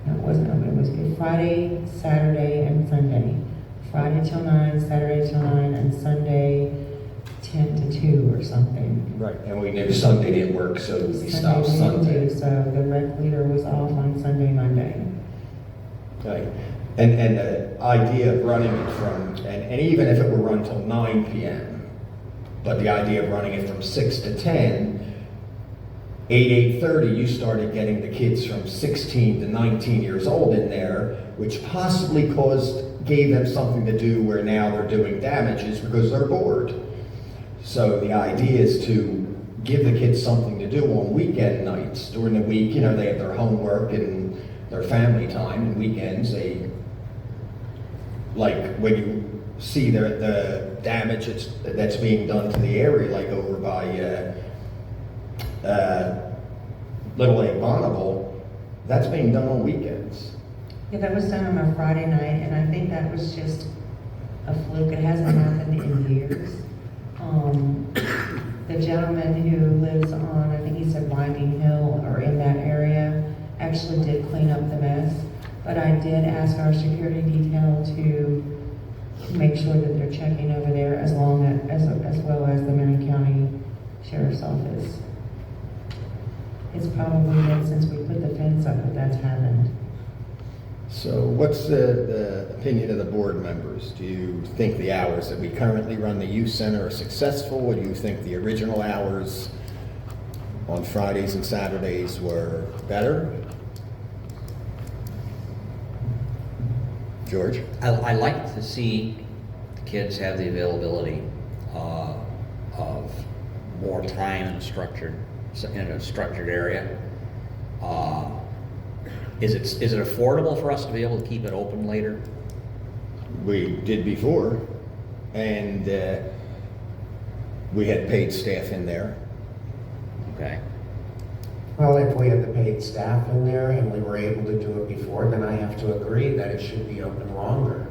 no, it wasn't, it was Friday, Saturday, and Sunday. Friday till 9, Saturday till 9, and Sunday 10 to 2 or something. Right. And we knew Sunday didn't work, so we stopped Sunday. So the rec leader was off on Sunday, Monday. Okay. And the idea of running it from, and even if it were run till 9 p.m., but the idea of running it from 6 to 10, 8:30, you started getting the kids from 16 to 19 years old in there, which possibly gave them something to do where now they're doing damages because they're bored. So the idea is to give the kids something to do on weekend nights. During the week, you know, they have their homework and their family time, and weekends they, like when you see the damage that's being done to the area, like over by Little Lake Bonneville, that's being done on weekends. Yeah, that was done on a Friday night, and I think that was just a fluke. It hasn't happened in years. The gentleman who lives on, I think he said Winding Hill, or in that area, actually did clean up the mess. But I did ask our security detail to make sure that they're checking over there as well as the Marion County Sheriff's Office. It's probably been since we put the fence up that that's happened. So what's the opinion of the board members? Do you think the hours that we currently run the youth center are successful, or do you think the original hours on Fridays and Saturdays were better. George? I like to see the kids have the availability of more time in a structured area. Is it affordable for us to be able to keep it open later? We did before, and we had paid staff in there. Okay. Well, if we had the paid staff in there and we were able to do it before, then I have to agree that it should be open longer.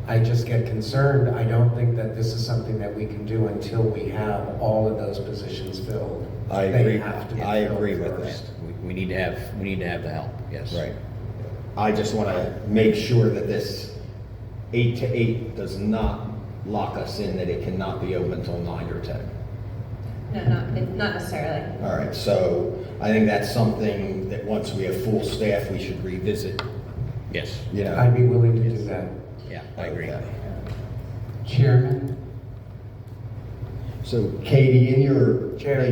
I just get concerned. I don't think that this is something that we can do until we have all of those positions filled. I They agree. have to get I filled agree with first. that. We need to have the help, yes. Right. I just want to make sure that this 8 to 8 does not lock us in, that it cannot be open until 9 or 10. No, not necessarily. All right, so I think that's something that once we have full staff, we should revisit, Yes, you know. I'd be willing to do that. yeah, I agree. Okay. Chairman, So Katie, in your... Chair,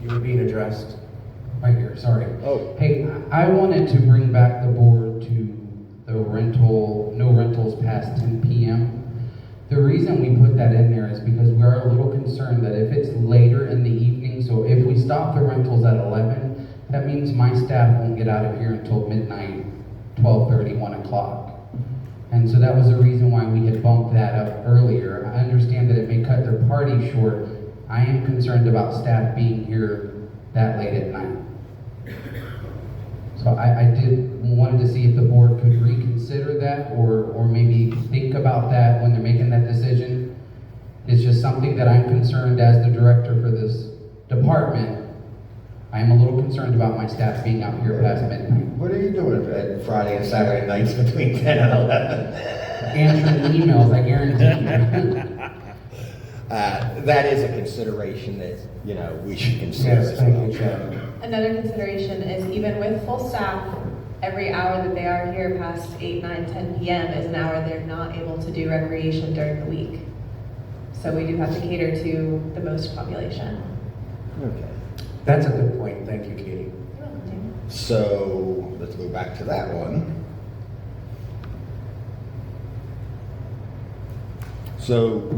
you were being addressed. right here, sorry. Oh. Hey, I wanted to bring back the board to the no rentals past 10 p.m. The reason we put that in there is because we are a little concerned that if it's later in the evening, so if we stop the rentals at 11, that means my staff won't get out of here until midnight, 12:30, 1 o'clock. And so that was the reason why we had bumped that up earlier. I understand that it may cut their party short. I am concerned about staff being here that late at night. So I wanted to see if the board could reconsider that or maybe think about that when they're making that decision. It's just something that I'm concerned as the director for this department. I am a little concerned about my staff being out here past midnight. What are you doing at Friday and Saturday nights between 10 and 11? Answering emails, I guarantee you. That is a consideration that, you know, we should consider Yes, as thank well. you, Chair. Another consideration is even with full staff, every hour that they are here past 8, 9, 10 p.m. is an hour they're not able to do recreation during the week. So we do have to cater to the most population. Okay. That's a good point. Thank you, Katie. So let's go back to that one. So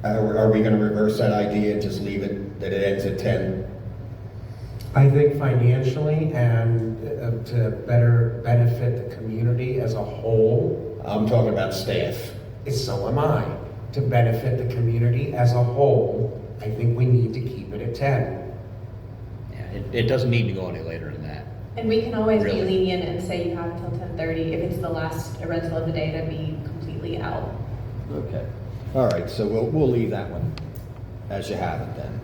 are we going to reverse that idea and just leave it that it ends at 10? I think financially and to better benefit the community as a whole, I'm talking about staff. so am I. To benefit the community as a whole, I think we need to keep it at 10. Yeah, it doesn't need to go any later than that. And we can always Really? be lenient and say you have until 10:30 if it's the last rental of the day to be completely out. Okay. All right, so we'll leave that one as you have it then.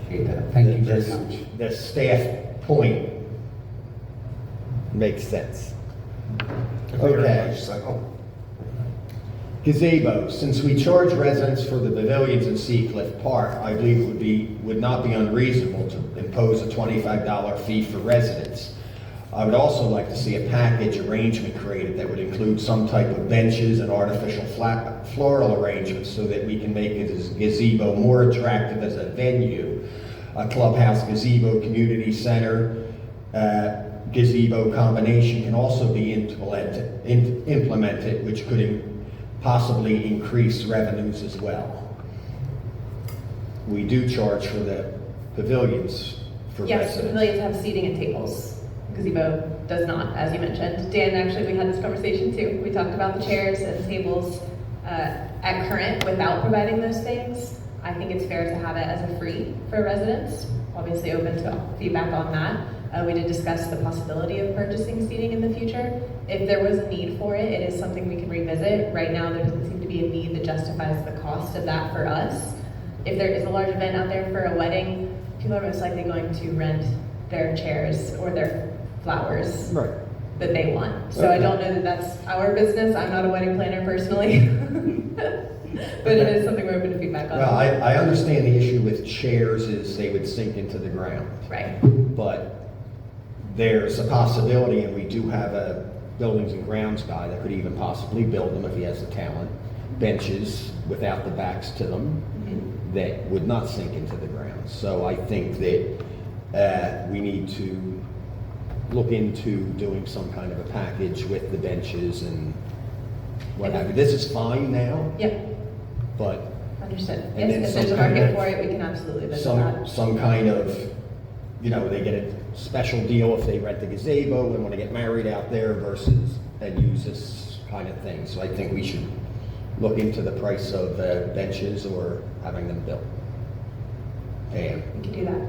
Appreciate that. Thank you very much. The staff point makes sense. Very Okay. much so. Gazebo, since we charge residents for the pavilions in Seacliff Park, I believe it would not be unreasonable to impose a $25 fee for residents. I would also like to see a package arrangement created that would include some type of benches and artificial floral arrangements so that we can make a gazebo more attractive as a venue. A clubhouse gazebo, community center, gazebo combination can also be implemented, which could possibly increase revenues as well. We do charge for the pavilions for Yes, the residents. pavilions have seating and tables. Gazebo does not, as you mentioned. Dan, actually, we had this conversation too. We talked about the chairs and tables at current without providing those things. I think it's fair to have it as a free for residents. Obviously open to feedback on that. We did discuss the possibility of purchasing seating in the future. If there was a need for it, it is something we can revisit. Right now, there doesn't seem to be a need that justifies the cost of that for us. If there is a large event out there for a wedding, people are most likely going to rent their chairs or their flowers Right. that they want. So I don't know that that's our business. I'm not a wedding planner personally. But it is something we're open to feedback on. Well, I understand the issue with chairs is they would sink into the ground. Right. But there's a possibility, and we do have a buildings and grounds guy that could even possibly build them if he has the talent, benches without the backs to them that would not sink into the ground. So I think that we need to look into doing some kind of a package with the benches and what have you. This is fine now, Yep, but understood. And then Yes, if there's a some kind market of- for it, we can absolutely visit that. some kind of, you know, they get a special deal if they rent the gazebo and want to get married out there versus and use this kind of thing. So I think we should look into the price of benches or having them built. Damn. We can do that.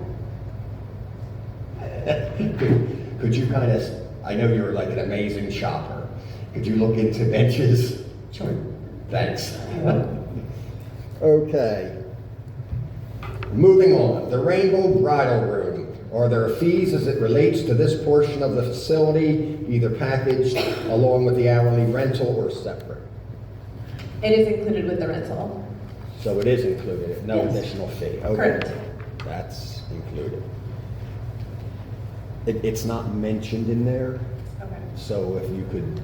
Could you kind of, I know you're like an amazing shopper. Could you look into benches? Sure. Thanks. Okay. Moving on, the Rainbow Bridal Room. Are there fees as it relates to this portion of the facility, either packaged along with the hourly rental or separate? It is included with the rental. So it is included, no Yes. additional fee? Okay. Correct. That's included. It's not mentioned in there, Okay. so if you could.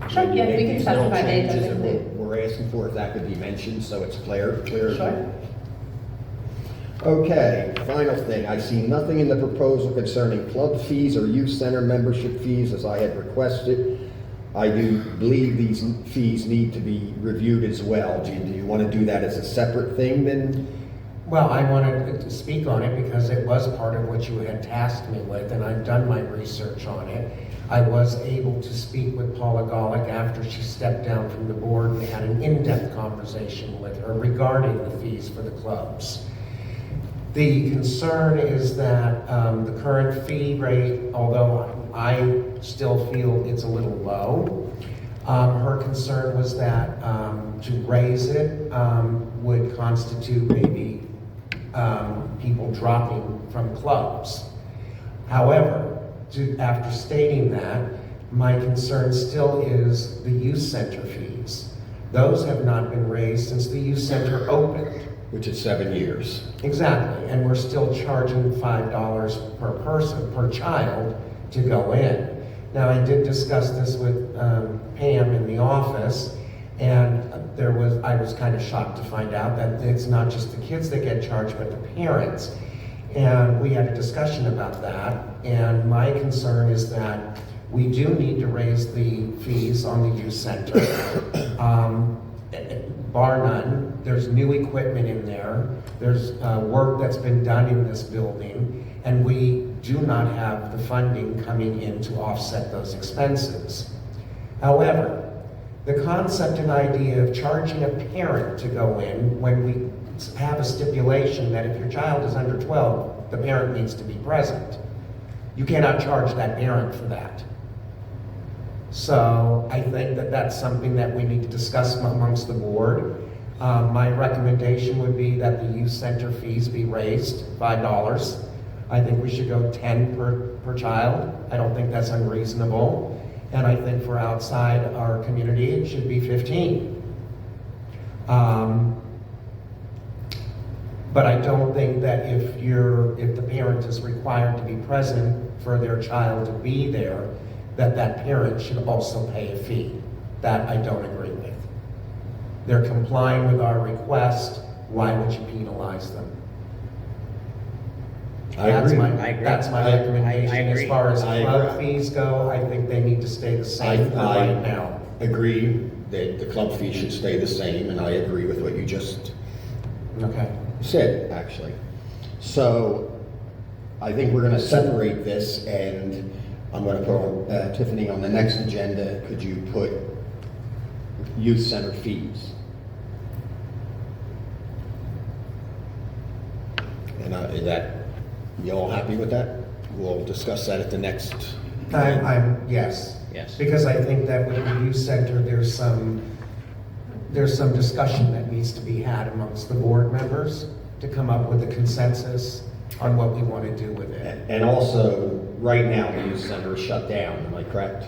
Sure, maybe yeah, make we can these little specify that it does changes that include. we're asking for, if that could be mentioned, so it's clear. Sure. Okay, final thing, I see nothing in the proposal concerning club fees or youth center membership fees as I had requested. I do believe these fees need to be reviewed as well. Do you want to do that as a separate thing then? Well, I wanted to speak on it because it was part of what you had tasked me with, and I've done my research on it. I was able to speak with Paula Golick after she stepped down from the board and had an in-depth conversation with her regarding the fees for the clubs. The concern is that the current fee rate, although I still feel it's a little low, her concern was that to raise it would constitute maybe people dropping from clubs. However, after stating that, my concern still is the youth center fees. Those have not been raised since the youth center opened. Which is 7 years. Exactly, and we're still charging $5 per person, per child, to go in. Now, I did discuss this with Pam in the office, and I was kind of shocked to find out that it's not just the kids that get charged, but the parents. And we had a discussion about that, and my concern is that we do need to raise the fees on the youth center. Bar none, there's new equipment in there, there's work that's been done in this building, and we do not have the funding coming in to offset those expenses. However, the concept and idea of charging a parent to go in when we have a stipulation that if your child is under 12, the parent needs to be present. You cannot charge that parent for that. So I think that that's something that we need to discuss amongst the board. My recommendation would be that the youth center fees be raised $5. I think we should go 10 per child. I don't think that's unreasonable. And I think for outside our community, it should be 15. But I don't think that if the parent is required to be present for their child to be there, that parent should also pay a fee. That I don't agree with. They're complying with our request, why would you penalize them? I agree. I agree. That's my I recommendation. agree. As far as I club agree. fees go, I think they need to stay the same for I right now. agree that the club fee should stay the same, and I agree with what you just Okay. said, actually. So I think we're going to separate this, and I'm going to put Tiffany on the next agenda. Could you put youth center fees? And is that, you all happy with that? We'll discuss that at the next. Yes. Yes. Because I think that with the youth center, there's some discussion that needs to be had amongst the board members to come up with a consensus on what we want to do with it. And also, right now, the youth center is shut down, am I correct?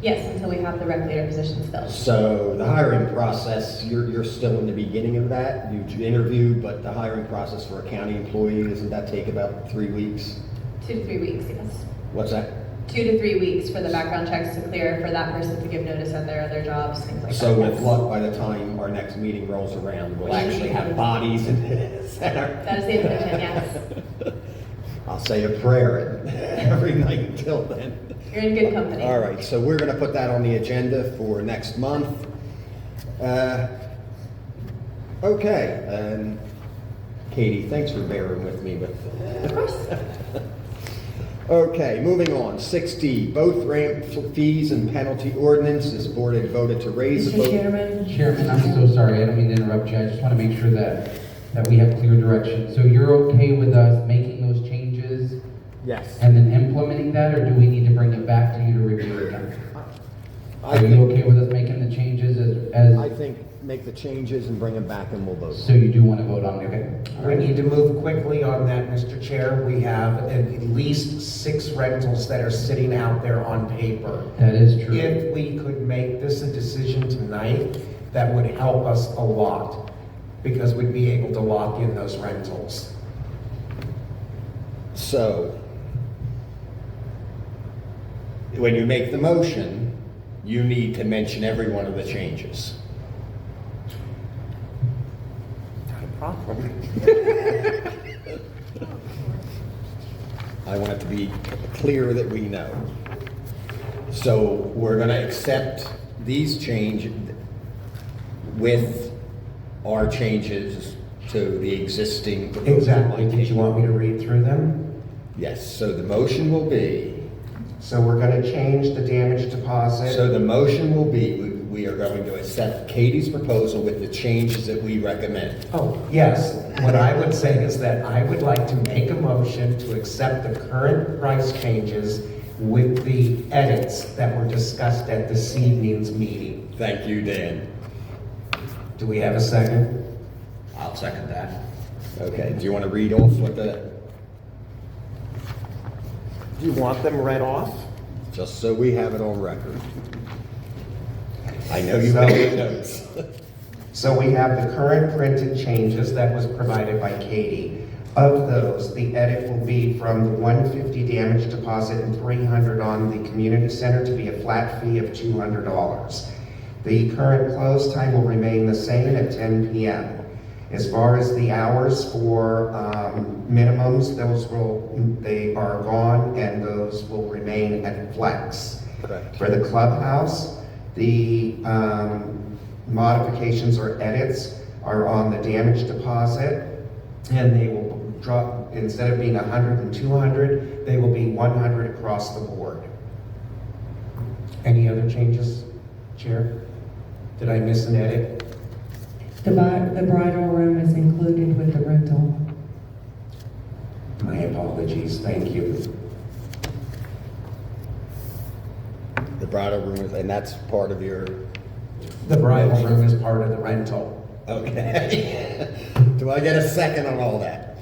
Yes, until we have the rec leader positions filled. So the hiring process, you're still in the beginning of that. You interview, but the hiring process for a county employee, doesn't that take about 3 weeks? 2 to 3 weeks, yes. What's that? 2 to 3 weeks for the background checks to clear, for that person to give notice at their other jobs, things like that. So with Yes. luck, by the time our next meeting rolls around, we'll actually have bodies in the center. That is the intention, yes. I'll say a prayer every night until then. You're in good company. All right, so we're gonna put that on the agenda for next month. Okay, Katie, thanks for bearing with me with. Of course. Okay, moving on. 6D, both ramp fees and penalty ordinance. This board had voted to raise the Mr. boat. Chairman, Chairman, I'm so sorry, I don't mean to interrupt you, I just want to make sure that we have clear direction. So you're okay with us making those changes Yes. and then implementing that, or do we need to bring it back to you to review again? I Are you think, okay with us making the changes as, I think make the changes and bring them back and we'll vote. so you do want to vote on it, okay? All We right. need to move quickly on that, Mr. Chair. We have at least 6 rentals that are sitting out there on paper. That is true. If we could make this a decision tonight, that would help us a lot, because we'd be able to lock in those rentals. So, when you make the motion, you need to mention every one of the changes. Not a problem. I want it to be clear that we know. So we're going to accept these changes with our changes to the existing. proposal. Exactly. Did you want me to read through them? Yes, so the motion will be, So we're going to change the damage deposit. so the motion will be, we are going to accept Katie's proposal with the changes that we recommend. Oh, yes. What I would say is that I would like to make a motion to accept the current price changes with the edits that were discussed at this evening's meeting. Thank you, Dan. Do we have a second? I'll second that. Okay, do you want to read off what the, Do you want them read off? just so we have it on record? I know you have your notes. So we have the current printed changes that was provided by Katie. Of those, the edit will be from the $150 damage deposit and $300 on the community center to be a flat fee of $200. The current close time will remain the same at 10 p.m. As far as the hours for minimums, they are gone, and those will remain at flex. Correct. For the clubhouse, the modifications or edits are on the damage deposit, and they will drop, instead of being 100 and 200, they will be 100 across the board. Any other changes, Chair? Did I miss an edit? the bridal room is included with the rental. My apologies, thank you. The bridal room, and that's part of your, The bridal room is part of the rental. okay. Do I get a second on all that?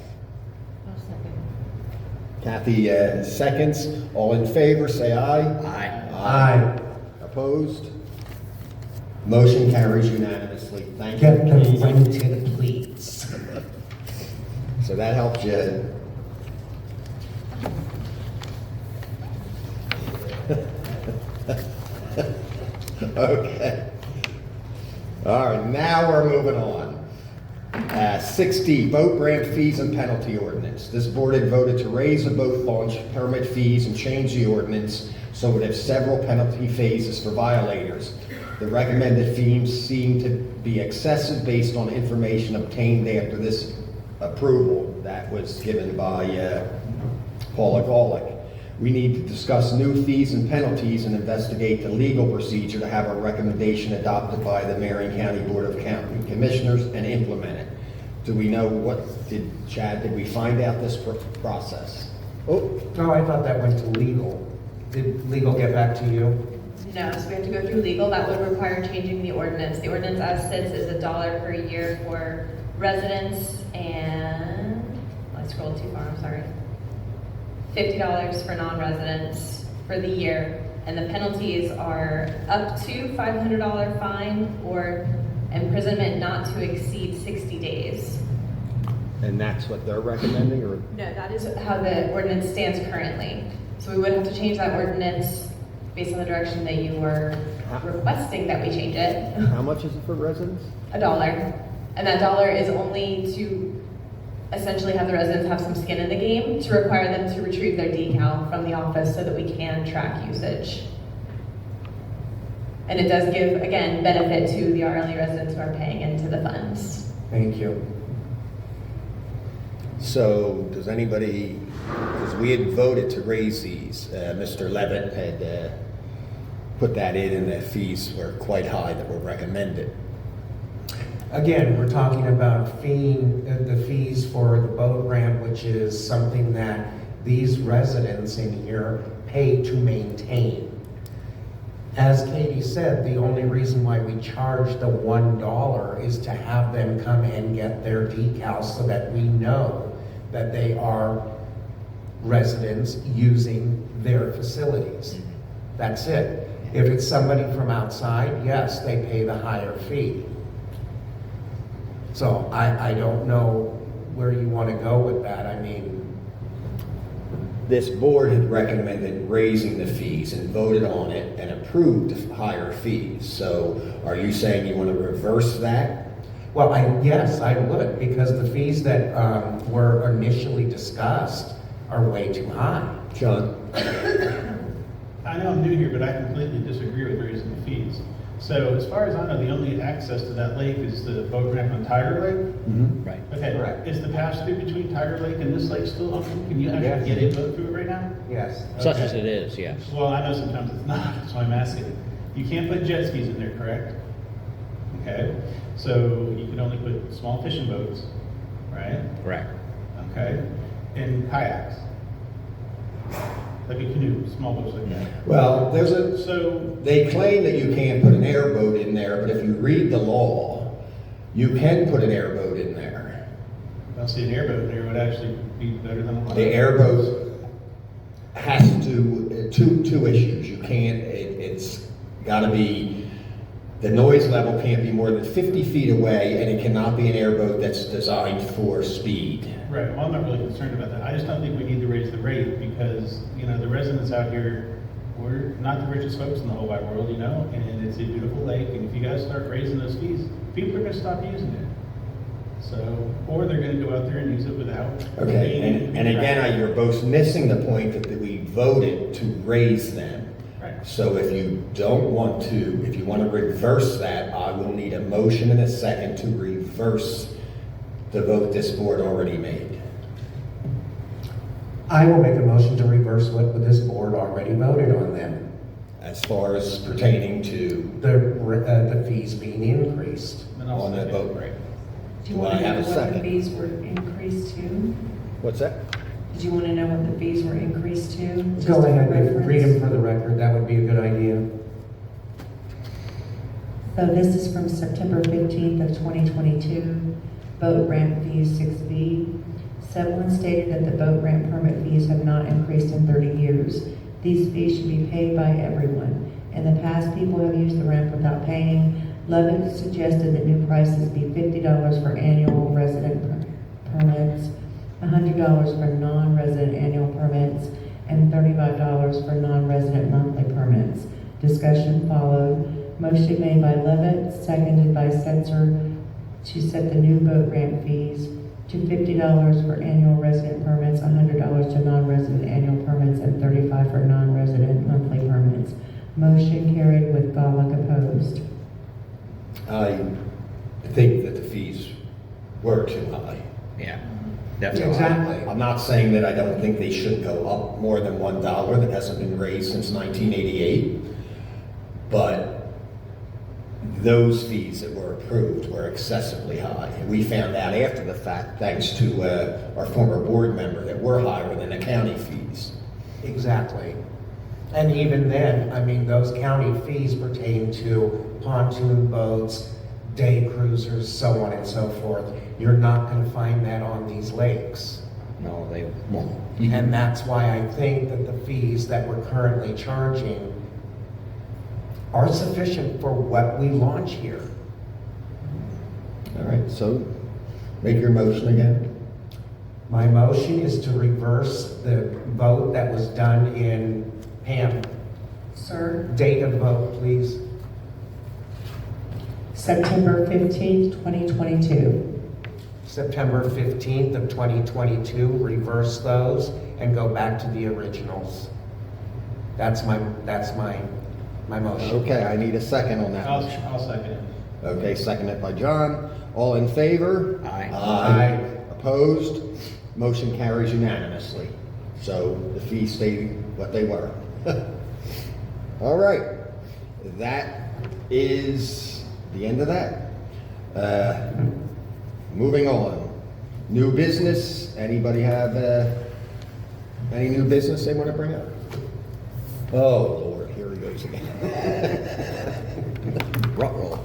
I'll second. Kathy, seconds. All in favor, say aye. Aye. Aye. Opposed? Motion carries unanimously. Thank you. Get them Katie. rented, please. So that helped you. Okay. All right, now we're moving on. 6D, boat ramp fees and penalty ordinance. This board had voted to raise the boat launch permit fees and change the ordinance so it would have several penalty phases for violators. The recommended fees seem to be excessive based on information obtained after this approval that was given by Paula Golick. We need to discuss new fees and penalties and investigate the legal procedure to have a recommendation adopted by the Marion County Board of County Commissioners and implement it. Do we know Chad, did we find out this process? Oh, no, I thought that went to legal. Did legal get back to you? No, so we have to go through legal. That would require changing the ordinance. The ordinance as sits is $1 per year for residents and, I scrolled too far, I'm sorry. $50 for non-residents for the year. And the penalties are up to $500 fine or imprisonment not to exceed 60 days. And that's what they're recommending, or? No, that is how the ordinance stands currently. So we would have to change that ordinance based on the direction that you were requesting that we change it. How much is it for residents? $1. And that dollar is only to essentially have the residents have some skin in the game to require them to retrieve their decal from the office so that we can track usage. And it does give, again, benefit to the RLE residents who are paying into the funds. Thank you. So, does anybody, because we had voted to raise these, Mr. Levitt had put that in, and the fees were quite high that were recommended. Again, we're talking about the fees for the boat ramp, which is something that these residents in here pay to maintain. As Katie said, the only reason why we charge the $1 is to have them come and get their decals so that we know that they are residents using their facilities. That's it. If it's somebody from outside, yes, they pay the higher fee. So I don't know where you want to go with that. I mean, This board had recommended raising the fees and voted on it and approved higher fees. So are you saying you want to reverse that? well, yes, I would, because the fees that were initially discussed are way too high. John? I know I'm new here, but I completely disagree with raising the fees. So as far as I know, the only access to that lake is the boat ramp on Tiger Lake? Right. Okay, Correct. is the pass-through between Tiger Lake and this lake still open? Can you Yes. actually get a boat through it right now? Yes. Such Okay. as it is, yes. Well, I know sometimes it's not, that's why I'm asking. You can't put jet skis in there, correct? Okay, so you can only put small fishing boats, right? Correct. Okay, and kayaks. Like a canoe, small boats like that. Well, So, they claim that you can't put an airboat in there, but if you read the law, you can put an airboat in there. I'll see an airboat there would actually be better than a lot. The airboat has to, two issues. You can't, it's gotta be, the noise level can't be more than 50 feet away, and it cannot be an airboat that's designed for speed. Right, well, I'm not really concerned about that. I just don't think we need to raise the rate because, you know, the residents out here, we're not the richest folks in the whole wide world, you know, and it's a beautiful lake, and if you guys start raising those fees, people are gonna stop using it. So, or they're gonna go out there and use it without. Okay, paying and again, you're both missing the point that we voted to raise them. Right. So if you don't want to, if you want to reverse that, I will need a motion and a second to reverse the vote this board already made. I will make a motion to reverse what this board already voted on them. As far as pertaining to The fees being increased. And I'll on the second. boat rate. Do you Do I want to know have a what the second? fees were increased to? What's that? Did you want to know what the fees were increased to? Just Go for ahead and reference? read them for the record, that would be a good idea. So this is from September 15th of 2022, boat ramp fees 6B. Someone stated that the boat ramp permit fees have not increased in 30 years. These fees should be paid by everyone. In the past, people have used the ramp without paying. Levitt suggested that new prices be $50 for annual resident permits, $100 for non-resident annual permits, and $35 for non-resident monthly permits. Discussion followed. Motion made by Levitt, seconded by Setzer, to set the new boat ramp fees to $50 for annual resident permits, $100 to non-resident annual permits, and $35 for non-resident monthly permits. Motion carried with Golick opposed. I think that the fees were too high. Yeah, definitely. Exactly. I'm not saying that I don't think they should go up more than $1 that hasn't been raised since 1988, but those fees that were approved were excessively high. And we found out after the fact, thanks to our former board member, that we're higher than the county fees. Exactly. And even then, I mean, those county fees pertain to pontoon boats, day cruisers, so on and so forth. You're not going to find that on these lakes. No, they won't. And that's why I think that the fees that we're currently charging are sufficient for what we launch here. All right, so make your motion again. My motion is to reverse the vote that was done in Pam. Sir, Date of vote, please. September 15th, 2022. September 15th of 2022, reverse those and go back to the originals. That's my motion. Okay, I need a second on that. I'll second it. Okay, seconded by John. All in favor? Aye. Aye. Opposed? Motion carries unanimously. So the fees stay what they were. All right, that is the end of that. Moving on. New business. Anybody have any new business they want to bring up? Oh, Lord, here he goes again. Ruh-roh.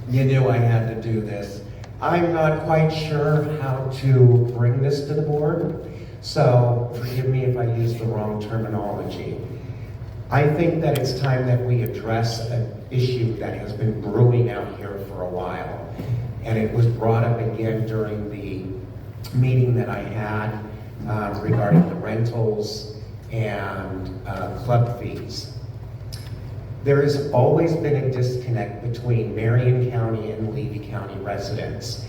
You knew I had to do this. I'm not quite sure how to bring this to the board, so forgive me if I use the wrong terminology. I think that it's time that we address an issue that has been brewing out here for a while. And it was brought up again during the meeting that I had regarding the rentals and club fees. There has always been a disconnect between Marion County and Levy County residents.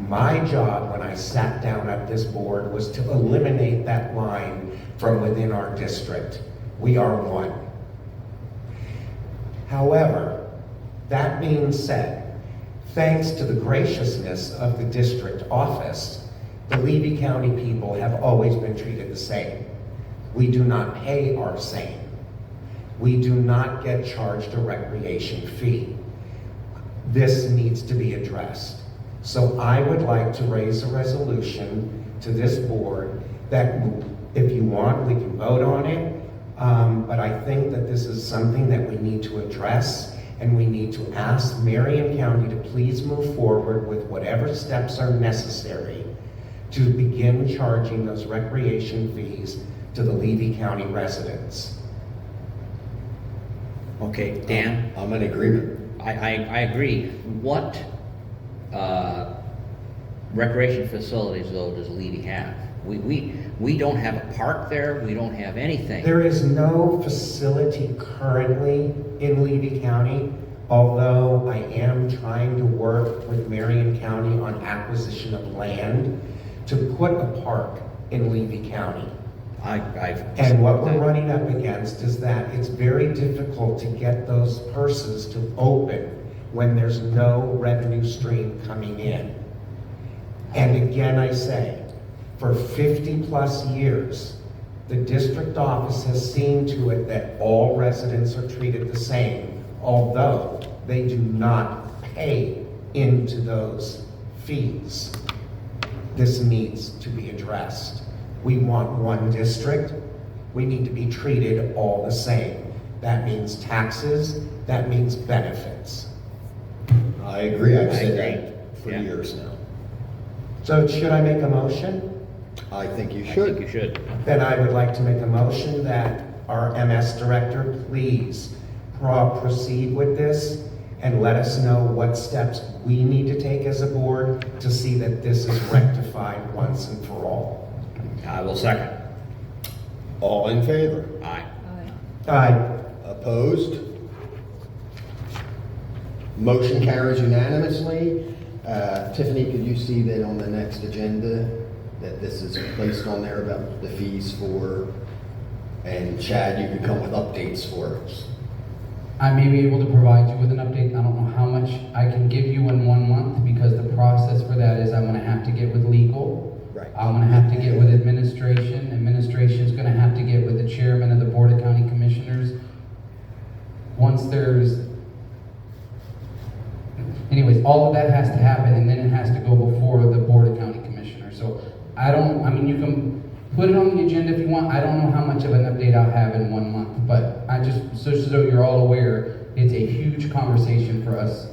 My job when I sat down at this board was to eliminate that line from within our district. We are one. However, that being said, thanks to the graciousness of the district office, the Levy County people have always been treated the same. We do not pay our same. We do not get charged a recreation fee. This needs to be addressed. So I would like to raise a resolution to this board that if you want, we can vote on it. But I think that this is something that we need to address, and we need to ask Marion County to please move forward with whatever steps are necessary to begin charging those recreation fees to the Levy County residents. Okay, Dan, I'm in agreement. I agree. What recreation facilities, though, does Levy have? We don't have a park there, we don't have anything. There is no facility currently in Levy County, although I am trying to work with Marion County on acquisition of land to put a park in Levy County. And what we're running up against is that it's very difficult to get those purses to open when there's no revenue stream coming in. And again, I say, for 50 plus years, the district office has seen to it that all residents are treated the same, although they do not pay into those fees. This needs to be addressed. We want one district. We need to be treated all the same. That means taxes, that means benefits. I agree. I've said agree. that for Yeah. years now. So should I make a motion? I think you I should. think you should. Then I would like to make a motion that our MS director please proceed with this and let us know what steps we need to take as a board to see that this is rectified once and for all. I will second. All in favor? Aye. Aye. Opposed? Motion carries unanimously. Tiffany, could you see that on the next agenda, that this is placed on there about the fees for, and Chad, you could come with updates for us. I may be able to provide you with an update. I don't know how much I can give you in 1 month, because the process for that is I'm gonna have to get with legal. Right. I'm gonna have to get with administration. Administration's gonna have to get with the chairman of the Board of County Commissioners. Once anyways, all of that has to happen, and then it has to go before the Board of County Commissioners. So you can put it on the agenda if you want. I don't know how much of an update I'll have in 1 month, but so you're all aware, it's a huge conversation for us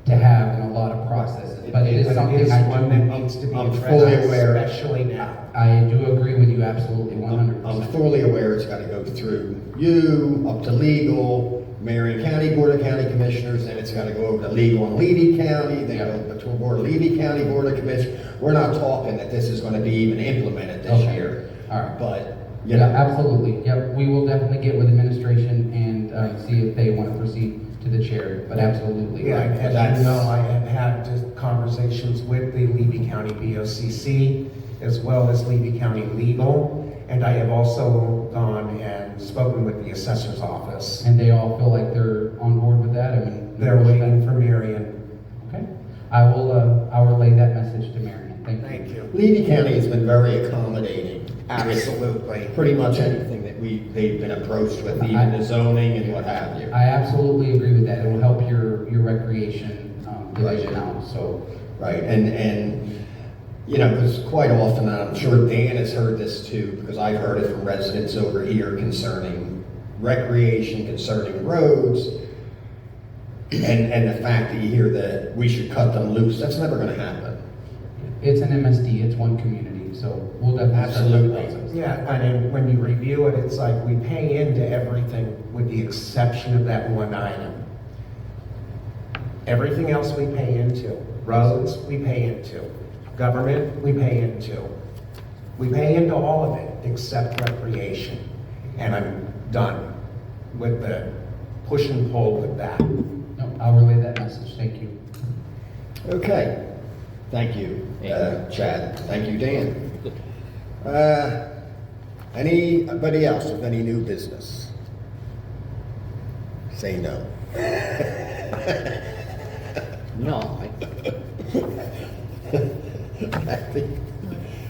to have in a lot of processes, but it is But something it is I one that do, needs to be I'm addressed, fully aware. especially now. I do agree with you absolutely, 100%. I'm fully aware it's gotta go through you, up to legal, Marion County Board of County Commissioners, then it's gotta go over to legal in Levy County, then go to Board of Levy County Board of Commissioners. We're not talking that this is gonna be even implemented this Okay. year. All right. But, you Yeah, know, absolutely. Yep, we will definitely get with administration and see if they want to proceed to the chair, but absolutely. Yeah, right. as you know, I have had just conversations with the Levy County BOCC as well as Levy County Legal, and I have also gone and spoken with the assessor's office. And they all feel like they're on board with that? I mean. They're waiting for Marion. Okay. I'll relay that message to Marion. Thank you. Thank you. Levy County has been very accommodating. Absolutely. Pretty much anything that they've been approached with, even the zoning and what have you. I absolutely agree with that. It will help your recreation division out, so. Right, and, you know, because quite often, and I'm sure Dan has heard this too, because I've heard it from residents over here concerning recreation, concerning roads, and the fact that you hear that we should cut them loose, that's never gonna happen. It's an MSD, it's one community, so we'll definitely start that Absolutely. process. Yeah, and then when you review it, it's like we pay into everything with the exception of that one item. Everything else we pay into. Roads, we pay into. Government, we pay into. We pay into all of it except recreation. And I'm done with the push and pull with that. No, I'll relay that message. Thank you. Okay, thank you, Chad, thank you, Dan. Anybody else with any new business? Say no. No,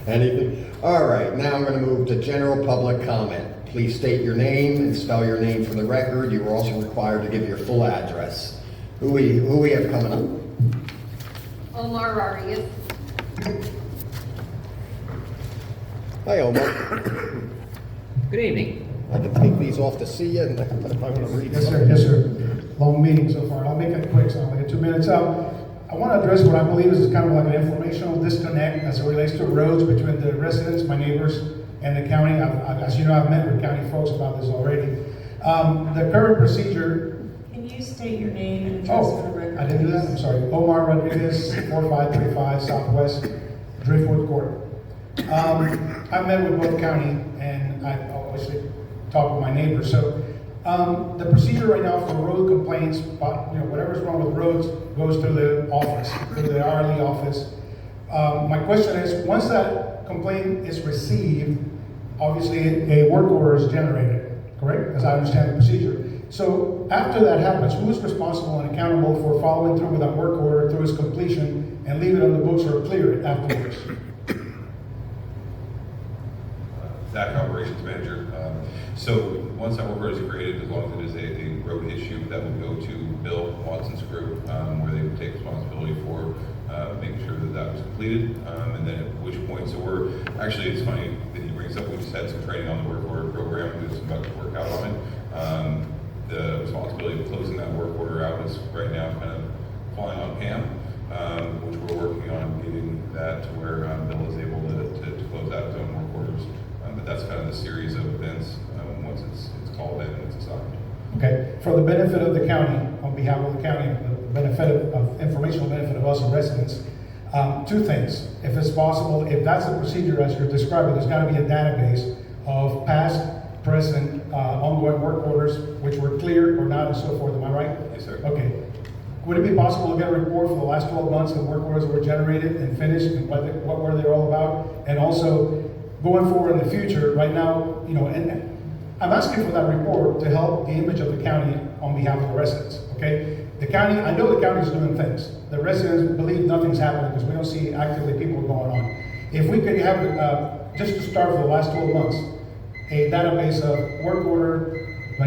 Anything? All right, now I'm going to move to general public comment. Please state your name and spell your name for the record. You are also required to give your full address. Who we have coming up? Omar Arias. Hi, Omar. good evening. I can take these off to see you, and if I want to read Yes, them. sir. Yes, sir. Long meeting so far. I'll make it quick, so I'll make it 2 minutes out. I want to address what I believe is kind of like an informational disconnect as it relates to roads between the residents, my neighbors, and the county. As you know, I've met with county folks about this already. The current procedure. Can you state your name and address for the Oh, record? I didn't do that. I'm sorry. Omar Rodriguez, 4535 Southwest Driftwood Court. I met with both county and I obviously talked with my neighbors. So the procedure right now for road complaints, but whatever's wrong with roads goes through the office, through the RLE office. My question is, once that complaint is received, obviously a work order is generated, correct? As I understand the procedure. So after that happens, who is responsible and accountable for following through with that work order through its completion and leave it on the books or clear it afterwards? Zach, Operations Manager. So once that work order is created, as long as it is a road issue, that will go to Bill Watson's group, where they would take responsibility for making sure that that was completed. And then at which point, so actually it's funny that he brings up, we just had some training on the work order program, we just about to work out on it. The responsibility of closing that work order out is right now kind of falling on Pam, which we're working on getting that to where Bill is able to close out his own work orders. But that's kind of the series of events once it's called in and it's assigned. Okay, for the benefit of the county, on behalf of the county, the benefit of informational benefit of us as residents, 2 things. If it's possible, if that's the procedure as you're describing, there's got to be a database of past, present, ongoing work orders, which were cleared or not, and so forth. Am I right? Yes, sir. Okay. Would it be possible to get a report for the last 12 months of work orders that were generated and finished, and what were they all about? And also, going forward in the future, right now, and I'm asking for that report to help the image of the county on behalf of the residents, okay? The county, I know the county is doing things. The residents believe nothing's happening because we don't see actively people going on. If we could have, just to start for the last 12 months, a database of work order, a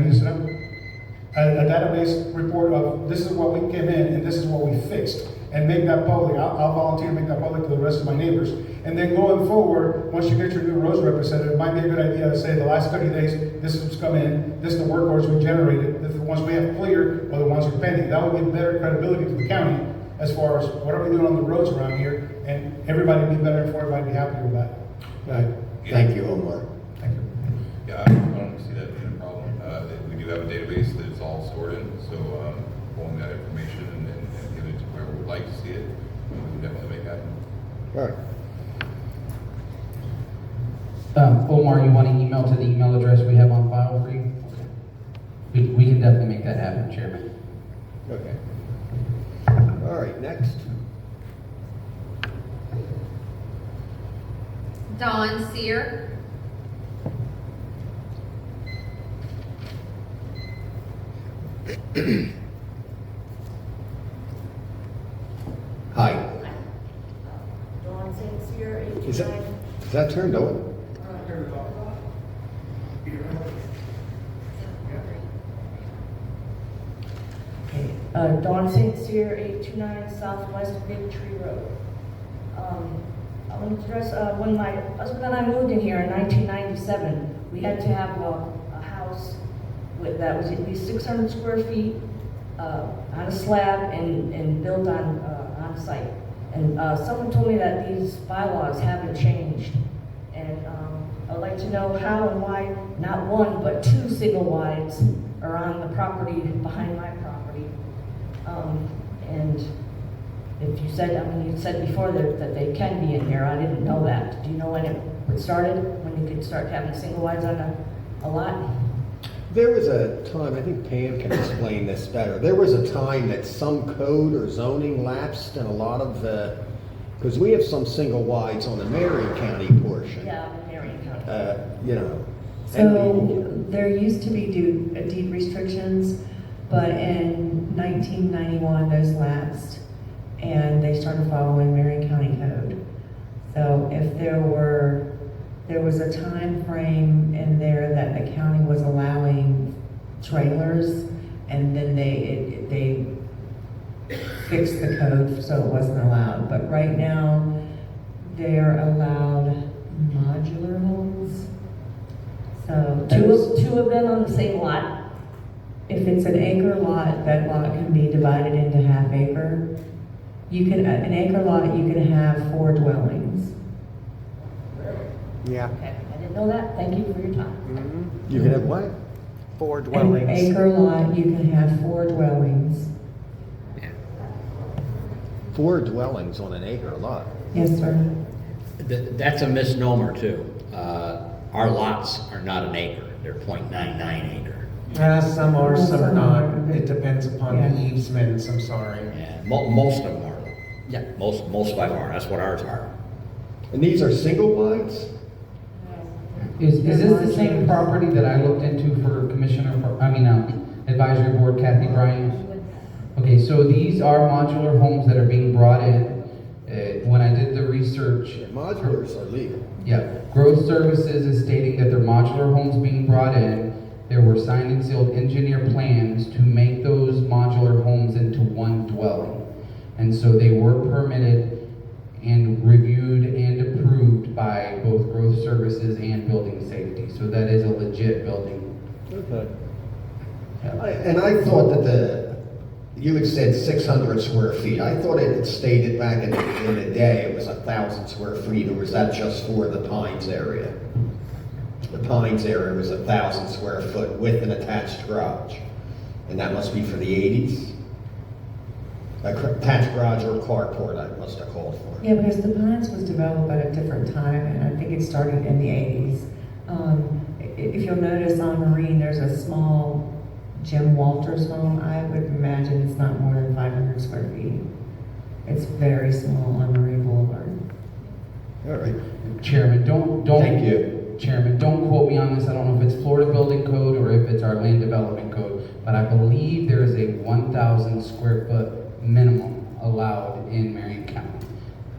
database report of this is what we came in and this is what we fixed, and make that public. I'll volunteer to make that public to the rest of my neighbors. And then going forward, once you get your new roads representative, it might be a good idea to say the last 30 days, this is what's come in, this is the work orders we generated, this is the ones we have cleared, or the ones we're pending. That would give better credibility to the county as far as what are we doing on the roads around here, and everybody be better, and everybody be happier with that. Right. Thank you, Omar. Thank you. Yeah, I don't see that being a problem. We do have a database that it's all stored in, so pulling that information and giving it to whoever would like to see it, we can definitely make that happen. All right. Omar, you want to email to the email address we have on file for you? Okay. We can definitely make that happen, Chairman. Okay. All right, next. Dawn Sear. Hi. Dawn St. Cyr, Is 829. that turned on? Dawn St. Cyr, 829 Southwest Big Tree Road. I want to address, when my husband and I moved in here in 1997, we had to have a house that was at least 600 square feet, on a slab and built on site. And someone told me that these bylaws haven't changed. And I'd like to know how and why not one, but two single wides are on the property behind my property. And if you said, you said before that they can be in here, I didn't know that. Do you know when it started, when you could start having single wides on a lot? There was a time, I think Pam can explain this better. There was a time that some code or zoning lapsed and a lot of because we have some single wides on the Marion County portion. Yeah, in Marion County. You know. So there used to be deed restrictions, but in 1991, those lapsed, and they started following Marion County code. So if there was a time frame in there that the county was allowing trailers, and then they fixed the code so it wasn't allowed. But right now, they're allowed modular homes. So Two of them on the same lot? if it's an acre lot, that lot can be divided into half acre. An acre lot, you can have 4 dwellings. Yeah. Okay, I didn't know that. Thank you for your time. Mhm. You can have what? 4 An dwellings. acre lot, you can have 4 dwellings. 4 dwellings on an acre lot. Yes, sir. That's a misnomer too. Our lots are not an acre, they're .99 acre. Some are, some are not. It depends upon the Yeah. easements, I'm sorry. And most of them are. Yeah, most by far, that's what ours are. And these are single wides? Is this the same property that I looked into for Advisory Board Kathy Bryant? Okay, so these are modular homes that are being brought in. When I did the research, Modulars are legal. yeah, Growth Services is stating that they're modular homes being brought in. There were signed and sealed engineer plans to make those modular homes into one dwelling. And so they were permitted and reviewed and approved by both Growth Services and Building Safety. So that is a legit building. Okay. And I thought that you had said 600 square feet. I thought it had stated back in the day it was 1,000 square feet, or was that just for the Pines area? The Pines area was 1,000 square foot with an attached garage. And that must be for the 80s? Attached garage or carport, I must have called for. Yeah, because the Pines was developed at a different time, and I think it started in the 80s. If you'll notice on Marine, there's a small Jim Walters home. I would imagine it's not more than 500 square feet. It's very small on Marine Boulevard. All right. Chairman, don't. Thank you. Chairman, don't quote me on this. I don't know if it's Florida Building Code or if it's our Land Development Code, but I believe there is a 1,000 square foot minimum allowed in Marion County.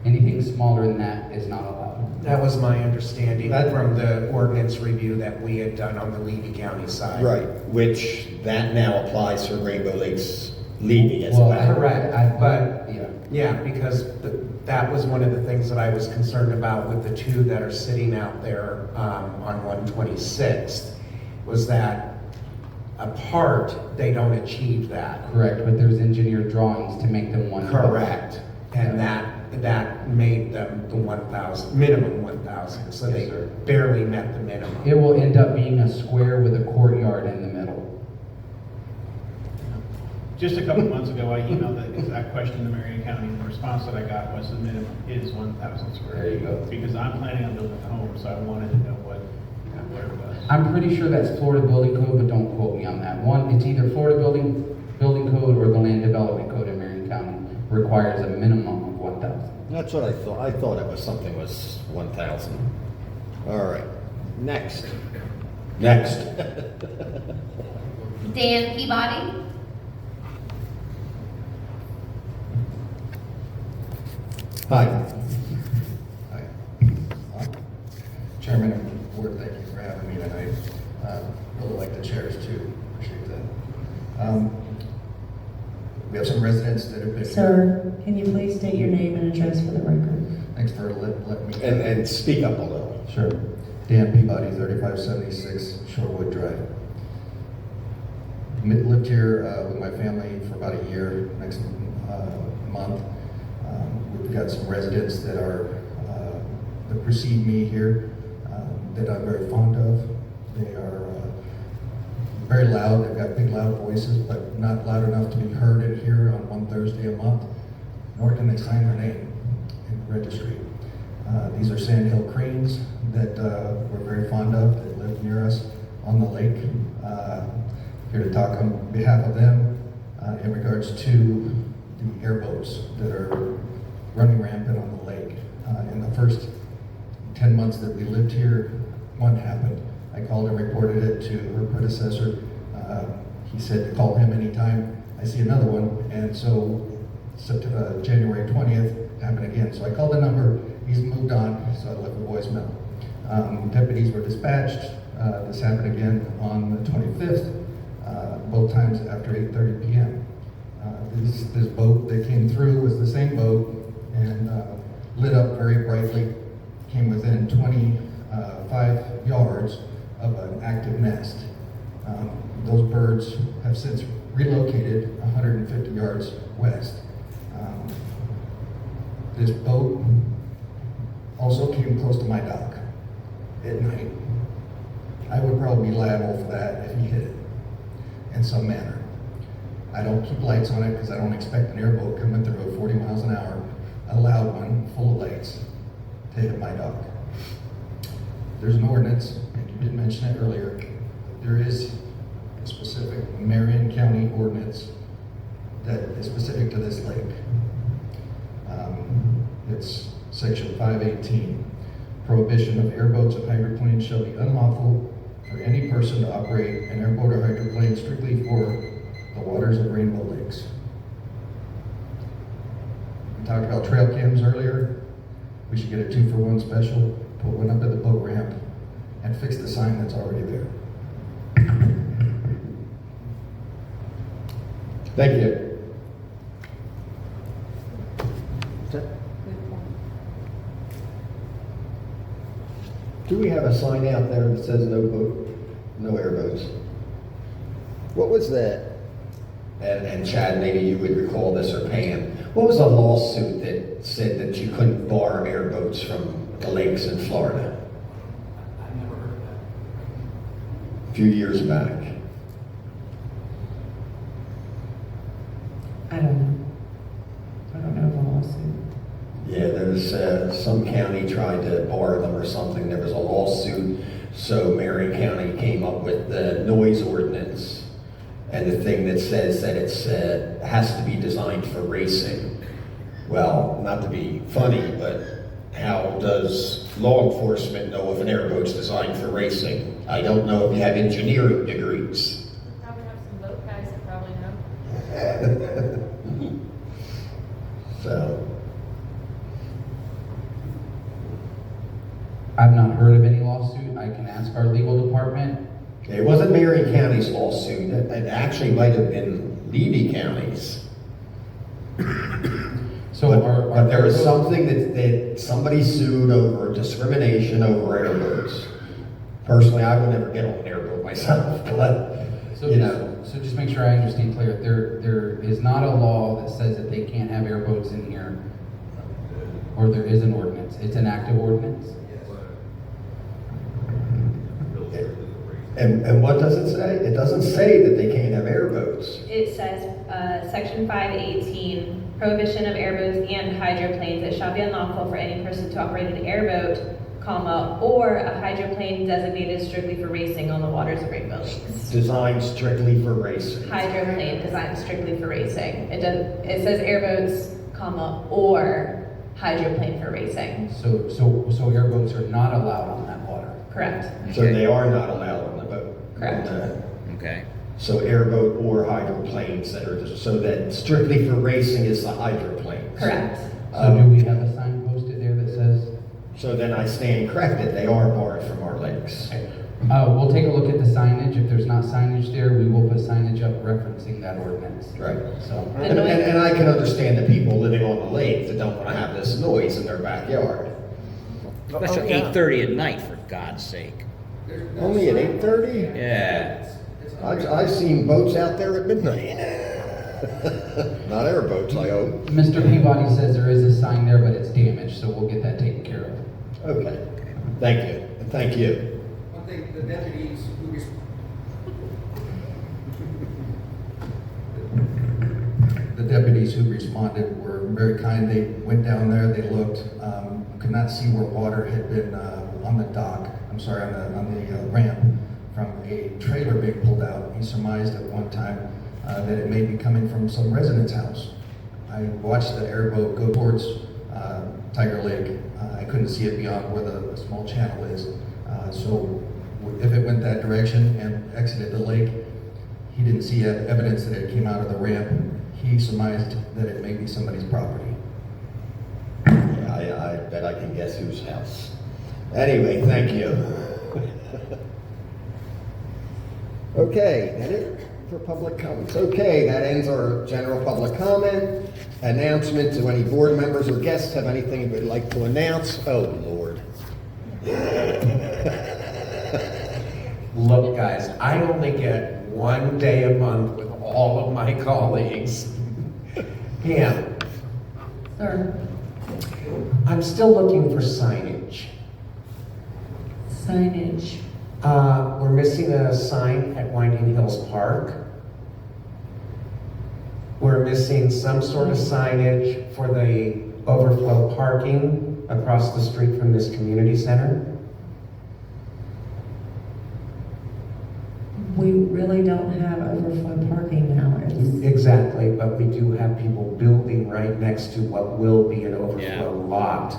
Anything smaller than that is not allowed. That was my understanding That- from the ordinance review that we had done on the Levy County side. Right, which that now applies for Rainbow Lakes Levy as Well, well. Correct, but Yeah. yeah, because that was one of the things that I was concerned about with the 2 that are sitting out there on 126th, was that apart, they don't achieve that. Correct, but there's engineered drawings to make them one. Correct. And that made them the 1,000, minimum 1,000, so they Yes, sir. barely met the minimum. It will end up being a square with a courtyard in the middle. Just a couple months ago, I emailed that exact question to Marion County, and the response that I got was the minimum is 1,000 square There you feet. go. Because I'm planning on building a home, so I wanted to know what it was. I'm pretty sure that's Florida building code, but don't quote me on that. One, it's either Florida building code or the land development code in Marion County requires a minimum of 1,000. That's what I thought. I thought it was something was 1,000. All right. Next. Next. Dan Peabody. Hi. Hi. Chairman of the board, thank you for having me tonight. Really like the chairs too, appreciate that. We have some residents that have been. Sir, can you please state your name and address for the record? Thanks for letting me. And speak up a little. Sure. Dan Peabody, 3576 Shorewood Drive. Lived here with my family for about a year, next month. We've got some residents that precede me here that I'm very fond of. They are very loud. They've got big, loud voices, but not loud enough to be heard in here on one Thursday a month, nor can they sign their name in the registry. These are sandhill cranes that we're very fond of, that live near us on the lake. Here to talk on behalf of them in regards to the airboats that are running rampant on the lake. In the first 10 months that we lived here, one happened. I called and reported it to her predecessor. He said to call him anytime I see another one. And so January 20th happened again. So I called the number, he's moved on, so I left a voicemail. Deputies were dispatched. This happened again on the 25th, both times after 8:30 p.m. This boat that came through was the same boat and lit up very brightly, came within 25 yards of an active nest. Those birds have since relocated 150 yards west. This boat also came close to my dock at night. I would probably be liable for that if he hit it in some manner. I don't keep lights on it because I don't expect an airboat coming through at 40 miles an hour, a loud one full of lights, to hit my dock. There's an ordinance, and you did mention it earlier. There is a specific Marion County ordinance that is specific to this lake. It's section 518. Prohibition of airboats and hydroplanes shall be unlawful for any person to operate an airboat or hydroplane strictly for the waters of Rainbow Lakes. We talked about trail cams earlier. We should get a 2-for-1 special, put one up at the boat ramp, and fix the sign that's already there. Thank you. Do we have a sign out there that says no boat, no airboats? What was that? And Chad, maybe you would recall this, or Pam. What was a lawsuit that said that you couldn't bar airboats from the lakes in Florida? I've never heard of that. A few years back. I don't know. I don't know the lawsuit. Yeah, there's some county tried to bar them or something. There was a lawsuit, so Marion County came up with the noise ordinance and the thing that says that it's has to be designed for racing. Well, not to be funny, but how does law enforcement know if an airboat's designed for racing? I don't know if you have engineering degrees. Probably have some boat guys that probably know. So. I've not heard of any lawsuit. I can ask our legal department. It wasn't Marion County's lawsuit. It actually might have been Levy County's. So But there was something that somebody sued over discrimination over airboats. Personally, I would never get on an airboat myself, but So you know. so just make sure I understand clear, there is not a law that says that they can't have airboats in here, or there is an ordinance, it's an active ordinance? And what does it say? It doesn't say that they can't have airboats. It says, section 518, prohibition of airboats and hydroplanes. It shall be unlawful for any person to operate an airboat, comma, or a hydroplane designated strictly for racing on the waters of Rainbow Lakes. Designed strictly for racing. Hydroplane designed strictly for racing. It says airboats, comma, or hydroplane for racing. So airboats are not allowed on that water? Correct. So they are not allowed on the boat. Correct. Okay. So airboat or hydroplanes that are, so that strictly for racing is the hydroplanes. Correct. So do we have a sign posted there that says? So then I stand corrected, they are barred from our lakes. We'll take a look at the signage. If there's not signage there, we will put signage up referencing that ordinance. Right. So, And I can understand the people living on the lake that don't want to have this noise in their backyard. Especially 8:30 at night, for God's sake. Only at 8:30? Yeah. I've seen boats out there at midnight. Not airboats, I hope. Mr. Peabody says there is a sign there, but it's damaged, so we'll get that taken care of. Okay, thank you, and thank you. One thing, the deputies who The deputies who responded were very kind. They went down there, they looked, could not see where water had been on the dock, on the ramp from a trailer being pulled out. He surmised at one time that it may be coming from some resident's house. I watched the airboat go towards Tiger Lake. I couldn't see it beyond where the small channel is. So if it went that direction and exited the lake, he didn't see evidence that it came out of the ramp. He surmised that it may be somebody's property. Yeah, I bet I can guess whose house. Anyway, thank you. Okay, that it for public comments. Okay, that ends our general public comment. Announcement to any board members or guests have anything you would like to announce? Oh, Lord. Look, guys, I only get one day a month with all of my colleagues. Pam, Sir, I'm still looking for signage. signage. We're missing a sign at Winding Hills Park. We're missing some sort of signage for the overflow parking across the street from this community center. We really don't have overflow parking now. Exactly, but we do have people building right next to what will be an Yeah. overflow lot.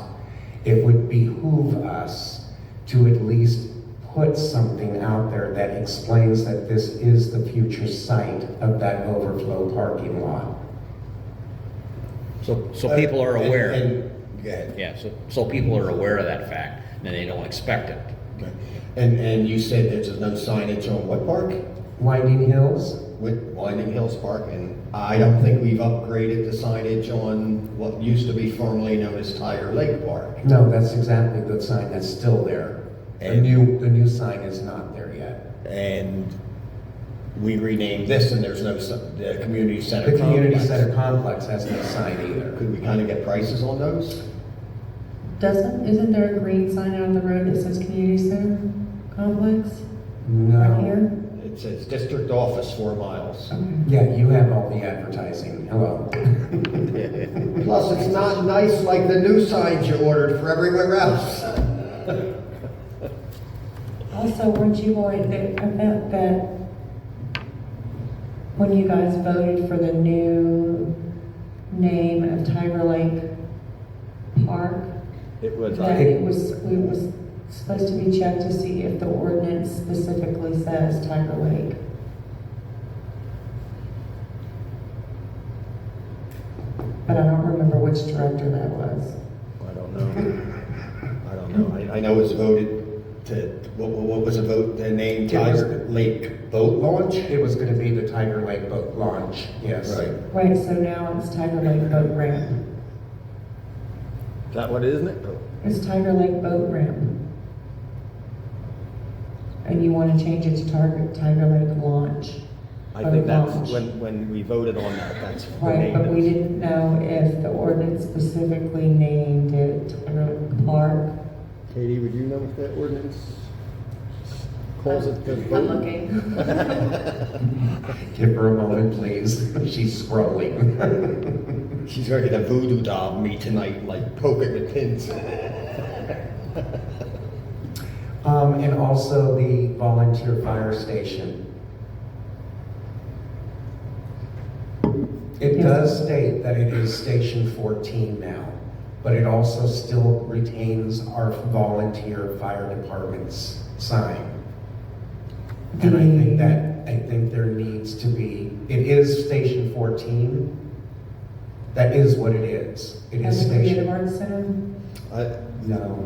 It would behoove us to at least put something out there that explains that this is the future site of that overflow parking lot. So people are aware. Go ahead. Yeah, so people are aware of that fact, and they don't expect it. Okay. And you said there's no signage on what park? Winding Hills? With Winding Hills Park, and I don't think we've upgraded the signage on what used to be formerly known as Tiger Lake Park. No, that's exactly the sign that's still there. The new sign is not there yet. And we renamed this, and there's no, the community center The community complex. center complex has no sign either. Could we kind of get prices on those? Isn't there a green sign out on the road that says community center complex? Right No. here? It says district office 4 miles. Yeah, you have all the advertising. Hello. Plus, it's not nice like the new signs you ordered for everywhere else. Also, weren't you going, I bet that when you guys voted for the new name of Tiger Lake Park, It was, that it was supposed to be checked to see if the ordinance specifically says Tiger Lake. But I don't remember which director that was. I don't know. I know it's voted to, what was the vote, the name It was- Tiger Lake Boat Launch? It was going to be the Tiger Lake boat launch, yes. Right. Right, so now it's Tiger Lake Boat Ramp. Is that what it is, isn't it? It's Tiger Lake Boat Ramp. And you want to change it to Tiger Lake Launch. I think that's when we voted on that, that's the Right, but we maintenance. didn't know if the ordinance specifically named it Park. Katie, would you know if that ordinance calls it the I'm vote? looking. Give her a moment, please. She's scrolling. She's ready to voodoo doll me tonight, like poke it with pins. And also the volunteer fire station. It Yes. does state that it is Station 14 now, but it also still retains our volunteer fire department's sign. And I think there needs to be, it is Station 14. That is what it is. It is At the Creative Station. Arts Center? No.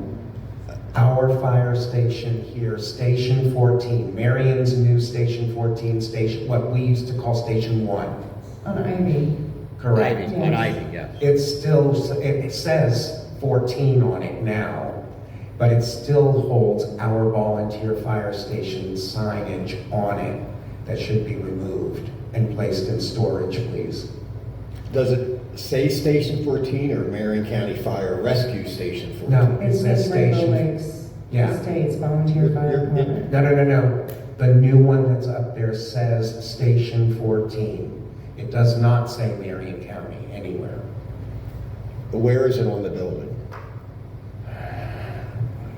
Our fire station here, Station 14, Marion's new Station 14 station, what we used to call Station 1. On Ivy. Correct. Ivy, on Ivy, yeah. It's still, it says 14 on it now, but it still holds our volunteer fire station signage on it that should be removed and placed in storage, please. Does it say Station 14 or Marion County Fire Rescue Station 14? No, it It says says Rainbow Station. Lakes Yeah. Estates Volunteer Fire You're- Department. No. The new one that's up there says Station 14. It does not say Marion County anywhere. Where is it on the building?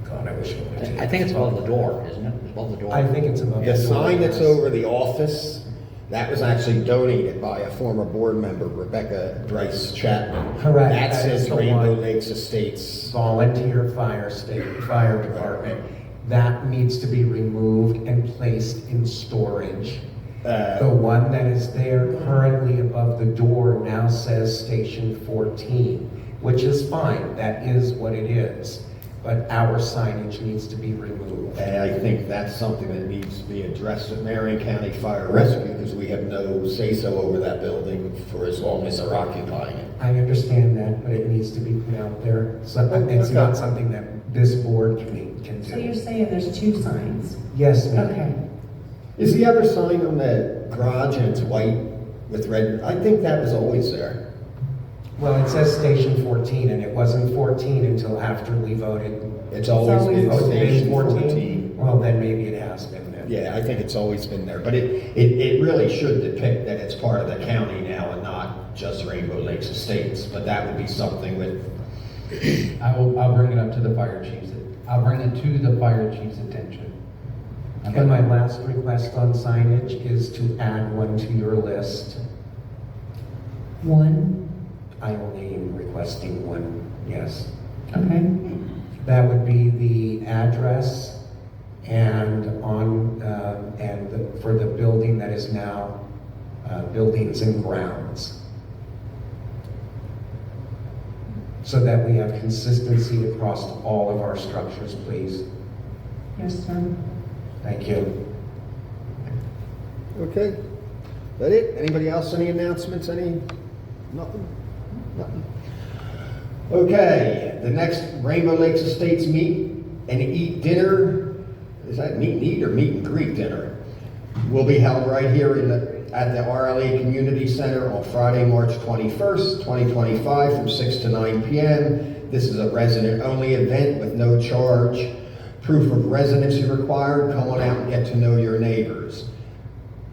God, I wish it would. I think it's above the door, isn't it? It's above the door. I think it's above. The the sign door. that's over the office, that was actually donated by a former board member, Rebecca Bryce Chapman. Correct, That that says is the Rainbow one. Lakes Estates. Volunteer fire department. That needs to be removed and placed in storage. The one that is there currently above the door now says Station 14, which is fine, that is what it is. But our signage needs to be removed. And I think that's something that needs to be addressed with Marion County Fire Rescue, because we have no say-so over that building for as long as they're occupying it. I understand that, but it needs to be put out there. So it's not something that this board can So you're do. saying there's two signs? Yes, ma'am. Okay. Is the other sign on the garage and it's white with red? I think that was always there. Well, it says Station 14, and it wasn't 14 until after we voted. It's always been Oh, it's been Station 14? 14. Well, then maybe it has been then. Yeah, I think it's always been there, but it really should depict that it's part of the county now and not just Rainbow Lakes Estates, but that would be something with, I'll bring it up to the fire chiefs. I'll bring it to the fire chief's attention. And my last request on signage is to add one to your list. One? I only am requesting one, yes. Okay. That would be the address and for the building that is now Buildings and Grounds. So that we have consistency across all of our structures, please. Yes, sir. Thank you. okay. That it? Anybody else, any announcements, any, nothing? Nothing. Okay, the next Rainbow Lakes Estates meet and eat dinner, is that meet and eat or meet and greet dinner? Will be held right here at the RLE Community Center on Friday, March 21st, 2025 from 6 to 9 p.m. This is a resident-only event with no charge. Proof of residency required. Come on out and get to know your neighbors.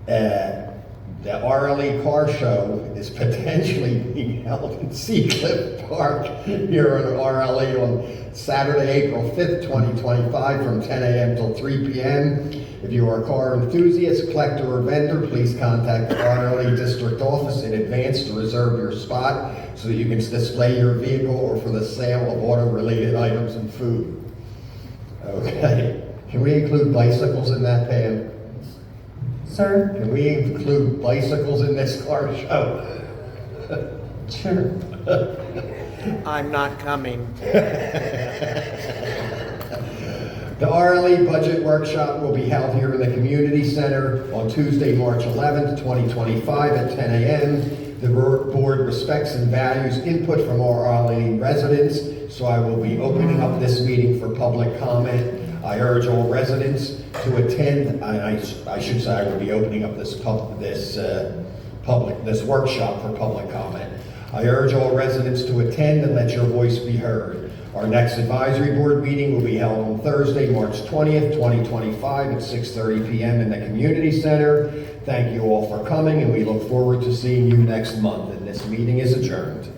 The RLE car show is potentially being held in Seacliff Park here on RLE on Saturday, April 5th, 2025 from 10 a.m. till 3 p.m. If you are a car enthusiast, collector, or vendor, please contact the RLE district office in advance to reserve your spot so that you can display your vehicle or for the sale of auto-related items and food. Okay, can we include bicycles in that, Pam? Sir? Can we include bicycles in this car show? Sure. I'm not coming. The RLE Budget Workshop will be held here in the Community Center on Tuesday, March 11th, 2025 at 10 a.m. The board respects and values input from our RLE residents, so I will be opening up this meeting for public comment. I urge all residents to attend, and I should say I will be opening up this workshop for public comment. I urge all residents to attend and let your voice be heard. Our next advisory board meeting will be held on Thursday, March 20th, 2025 at 6:30 p.m. in the community center. Thank you all for coming, and we look forward to seeing you next month. And this meeting is adjourned.